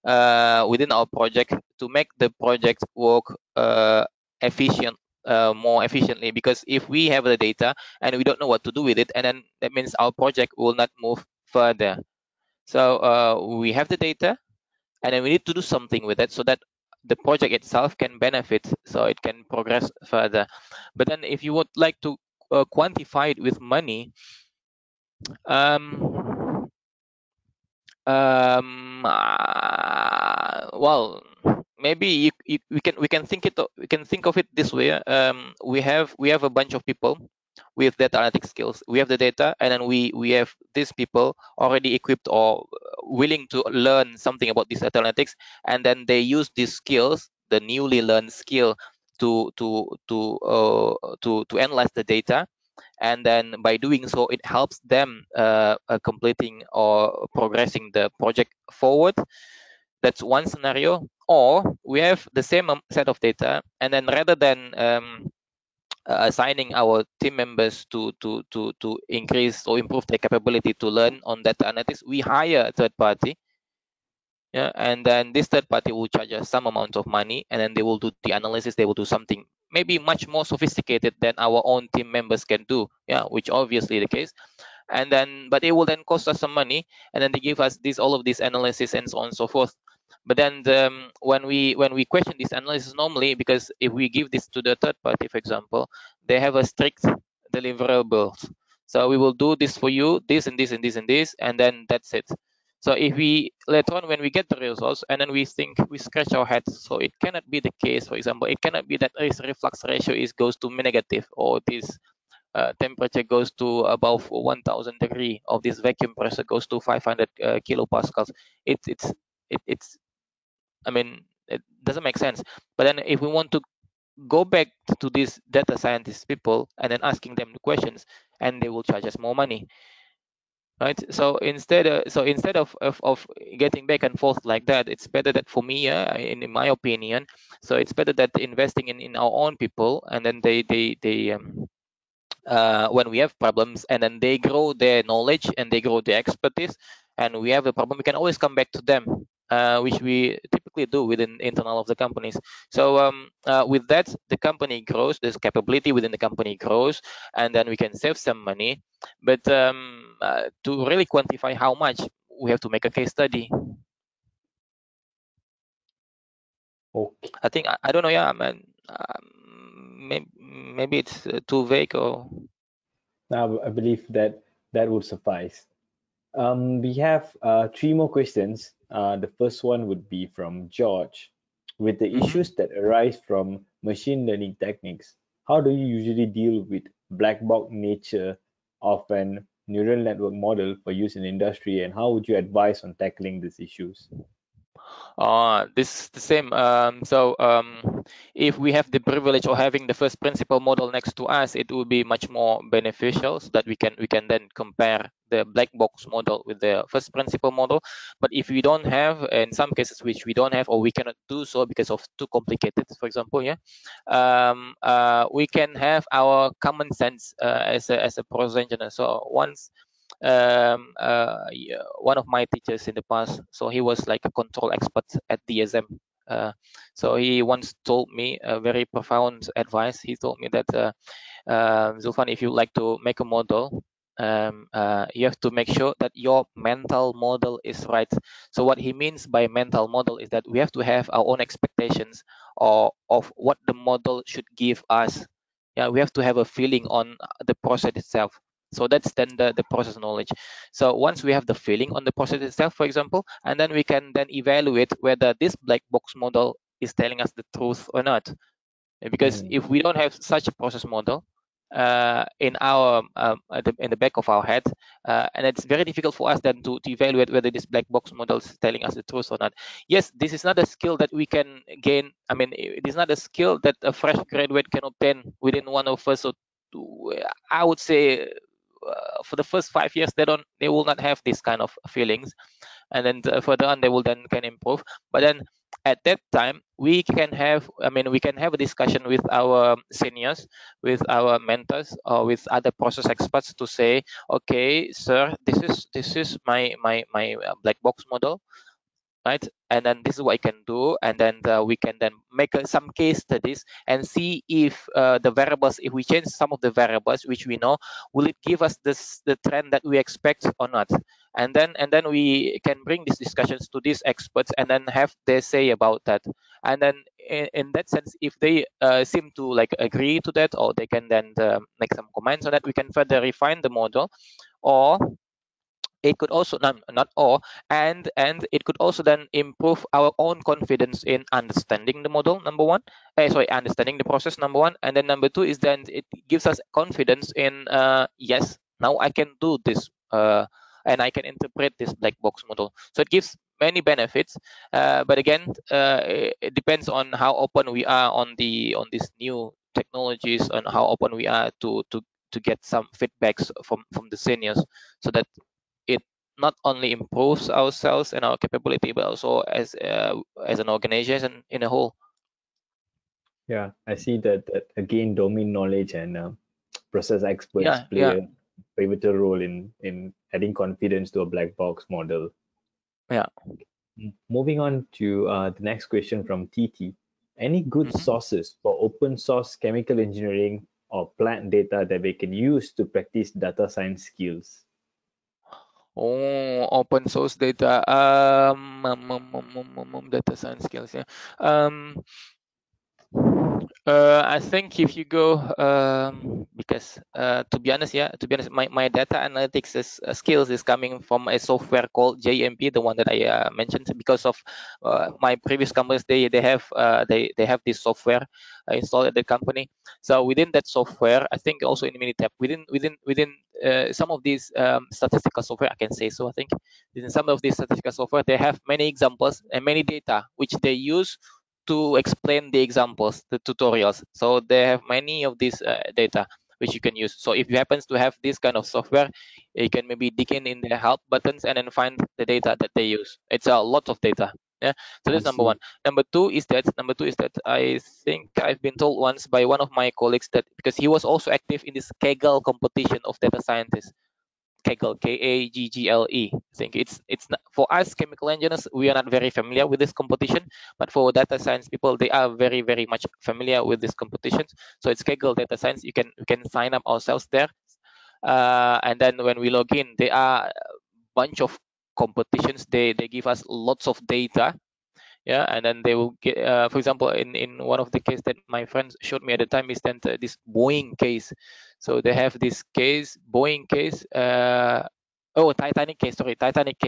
within our project to make the project work efficient more efficiently. Because if we have the data and we don't know what to do with it, and then that means our project will not move further. So we have the data, and then we need to do something with it so that the project itself can benefit, so it can progress further. But then if you would like to quantify it with money, um, well, maybe we can think of it this way. We have a bunch of people with data analytics skills. We have the data, and then we have these people already equipped or willing to learn something about this data analytics, and then they use these skills, the newly learned skill, to analyze the data. And then by doing so, it helps them completing or progressing the project forward. That's one scenario. Or we have the same set of data, and then rather than assigning our team members to increase or improve their capability to learn on data analytics, we hire a third party. Yeah, and then this third party will charge us some amount of money, and then they will do the analysis. They will do something maybe much more sophisticated than our own team members can do. Yeah, which obviously the case. And then but it will then cost us some money, and then they give us all of these analysis and so on and so forth. But then when we question this analysis, normally, because if we give this to the third party, for example, they have a strict deliverables. So we will do this for you, this and this and this and this, and then that's it. So if we later on, when we get the results, and then we think, we scratch our heads, so it cannot be the case. For example, it cannot be that this reflux ratio goes to negative, or this temperature goes to above 1000 degree, of this vacuum pressure goes to 500 kilopascals. It's I mean, it doesn't make sense. But then if we want to go back to these data scientist people and then asking them the questions, and they will charge us more money, right? So instead of getting back and forth like that, it's better that, for me, in my opinion, so it's better that investing in our own people, and then they when we have problems, and then they grow their knowledge and they grow their expertise, and we have a problem, we can always come back to them, which we typically do within internal of the companies. So with that, the company grows, this capability within the company grows, and then we can save some money. But to really quantify how much, we have to make a case study.
Okay.
I think I don't know, yeah, man. Maybe it's too vague, or
Now, I believe that that would suffice. We have three more questions. The first one would be from George. With the
Mhm.
issues that arise from machine learning techniques, how do you usually deal with black box nature of an neural network model for use in industry, and how would you advise on tackling these issues?
This the same. If we have the privilege of having the first principle model next to us, it will be much more beneficial, so that we can then compare the black box model with the first principle model. But if we don't have, in some cases which we don't have or we cannot do so because of too complicated, for example, we can have our common sense as a process engineer. So once one of my teachers in the past, so he was like a control expert at DSM. So he once told me a very profound advice. He told me that Zulfan, if you like to make a model, you have to make sure that your mental model is right. So what he means by mental model is that we have to have our own expectations of what the model should give us. Yeah, we have to have a feeling on the process itself. So that's then the process knowledge. So once we have the feeling on the process itself, for example, and then we can then evaluate whether this black box model is telling us the truth or not. Because if we don't have such a process model in our in the back of our head, and it's very difficult for us then to evaluate whether this black box model is telling us the truth or not. Yes, this is not a skill that we can gain. I mean, it is not a skill that a fresh graduate can obtain within 1 or first or two. I would say for the first 5 years they will not have this kind of feelings, and then further on they will then can improve. But then at that time we can have a discussion with our seniors, with our mentors, or with other process experts to say, okay, sir, this is my black box model, right? And then this is what I can do, and then we can then make some case studies and see if the variables, if we change some of the variables which we know, will it give us the trend that we expect or not? And then we can bring these discussions to these experts and then have their say about that. And then in that sense, if they seem to like agree to that, or they can then make some comments on that, we can further refine the model. Or it could also not or and it could also then improve our own confidence in understanding the model, number one. Understanding the process, number one. And then number two is then it gives us confidence in yes, now I can do this and I can interpret this black box model. So it gives many benefits, but again, it depends on how open we are on these new technologies, and how open we are to get some feedbacks from the seniors, so that it not only improves ourselves and our capability, but also as an organization in a whole.
Yeah, I see that again, domain knowledge and process experts play
Yeah.
a pivotal role in adding confidence to a black box model.
Yeah.
Moving on to the next question from TT. Any good sources for open source chemical engineering or plant data that we can use to practice data science skills?
Oh, open source data. Data science skills. Yeah. I think if you go, because to be honest, my data analytics skills is coming from a software called JMP, the one that I mentioned, because of my previous companies. They have this software installed at the company. So within that software, I think also in Minitab, within some of these statistical software, I can say so. I think in some of these statistical software, they have many examples and many data which they use to explain the examples, the tutorials. So they have many of these data which you can use. So if you happens to have this kind of software, you can maybe dig in the help buttons and then find the data that they use. It's a lot of data. Yeah. So
I
that's number
see.
one. Number two is that I think I've been told once by one of my colleagues that because he was also active in this Kaggle competition of data scientists. Kaggle, Kaggle. I think it's not, for us chemical engineers, we are not very familiar with this competition, but for data science people, they are very much familiar with this competition. So it's Kaggle Data Science. We can sign up ourselves there, and then when we log in, there are a bunch of competitions. They give us lots of data. Yeah, and then they will get, for example, in one of the case that my friends showed me at the time is that this Boeing case. So they have this case, Boeing case, Titanic case, Titanic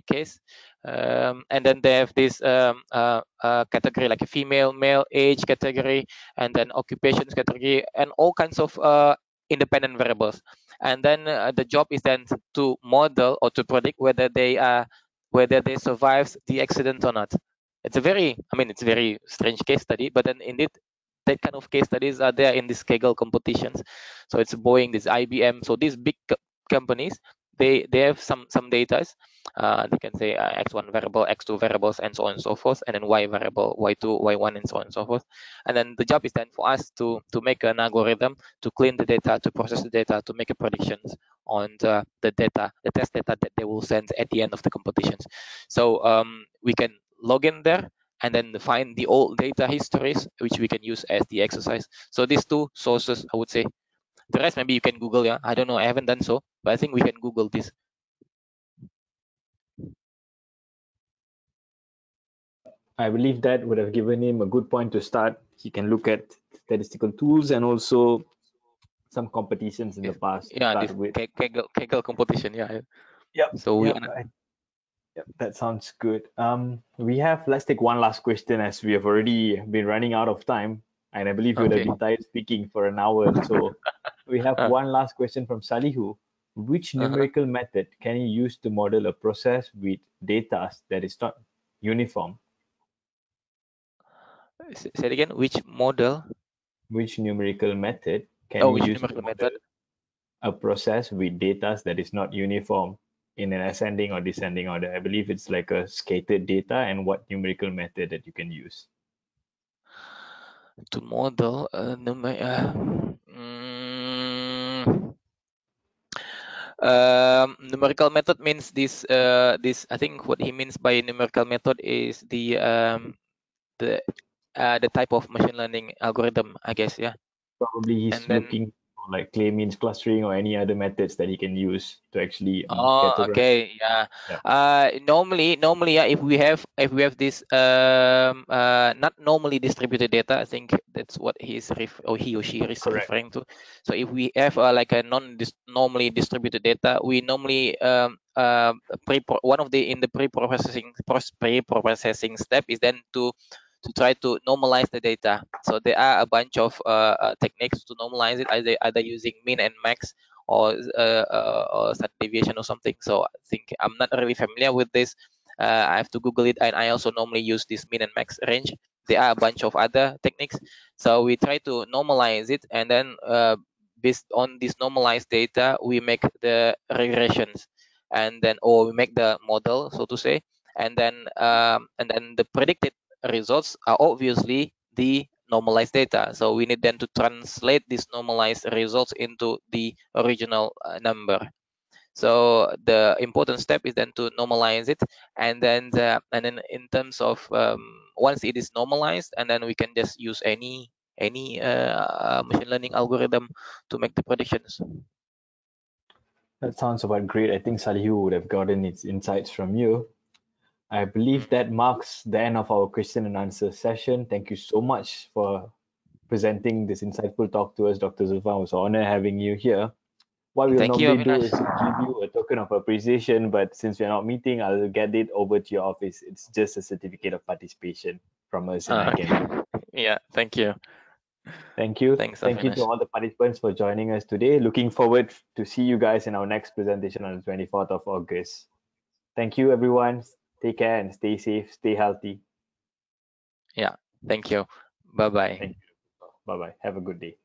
case, and then they have this category like a female, male, age category, and then occupations category, and all kinds of independent variables. And then the job is then to model or to predict whether they survive the accident or not. It's a very strange case study, but then indeed that kind of case studies are there in these Kaggle competitions. So it's Boeing, this IBM, so these big companies, they have some data. They can say x1 variable, x2 variables, and so on and so forth, and then y variable, y2, y1, and so on and so forth. And then the job is then for us to make an algorithm to clean the data, to process the data, to make a predictions on the data, the test data that they will send at the end of the competitions. So we can log in there and then find the old data histories, which we can use as the exercise. So these two sources, I would say. The rest maybe you can Google. Yeah, I don't know. I haven't done so, but I think we can Google this.
I believe that would have given him a good point to start. He can look at statistical tools and also some competitions in the past to
Yeah,
start
this
with.
Kegel competition. Yeah.
Yep,
So we
yep, yep, that sounds good. Let's take one last question as we have already been running out of time, and I believe you would have
okay.
been tired speaking for an hour. So we have
Uh,
one last question from Salihu. Which
uh-huh.
numerical method can you use to model a process with data that is not uniform?
Say it again. Which model?
Which numerical method can
Oh,
you
which
use to
numerical
model
method?
a process with data that is not uniform in an ascending or descending order? I believe it's like a scattered data, and what numerical method that you can use.
To model numerical method means this. I think what he means by numerical method is the the type of machine learning algorithm, I guess. Yeah.
Probably he's
And then
looking for like k-means clustering or any other methods that he can use to actually
oh,
categorize.
okay, yeah.
Yeah,
Normally, yeah, if we have this not normally distributed data, I think that's what he or she is
correct.
referring to. So if we have like a normally distributed data, we normally one of the in the pre-processing step is then to try to normalize the data. So there are a bunch of techniques to normalize it, either using min and max or standard deviation or something. So I think I'm not really familiar with this. I have to Google it, and I also normally use this min and max range. There are a bunch of other techniques. So we try to normalize it, and then based on this normalized data, we make the regressions, and then or we make the model, so to say, and then the predicted results are obviously the normalized data. So we need then to translate these normalized results into the original number. So the important step is then to normalize it, and then in terms of once it is normalized, and then we can just use any machine learning algorithm to make the predictions.
That sounds about great. I think Salihu would have gotten its insights from you. I believe
Mm.
that marks the end of our question and answer session. Thank you so much for presenting this insightful talk to us, Dr. Zulfan. It was an honor having you here. What we'll
Thank you,
normally do is
Avinash.
give you a token of appreciation, but since we're not meeting, I'll get it over to your office. It's just a certificate of participation from us in IChemE.
Okay. Yeah, thank you.
Thank you.
Thanks,
Thank you to
Avinash.
all the participants for joining us today. Looking forward to see you guys in our next presentation on the 24th of August. Thank you, everyone. Take care and stay safe, stay healthy.
Yeah, thank you. Bye bye.
Thank you. Bye bye. Have a good day.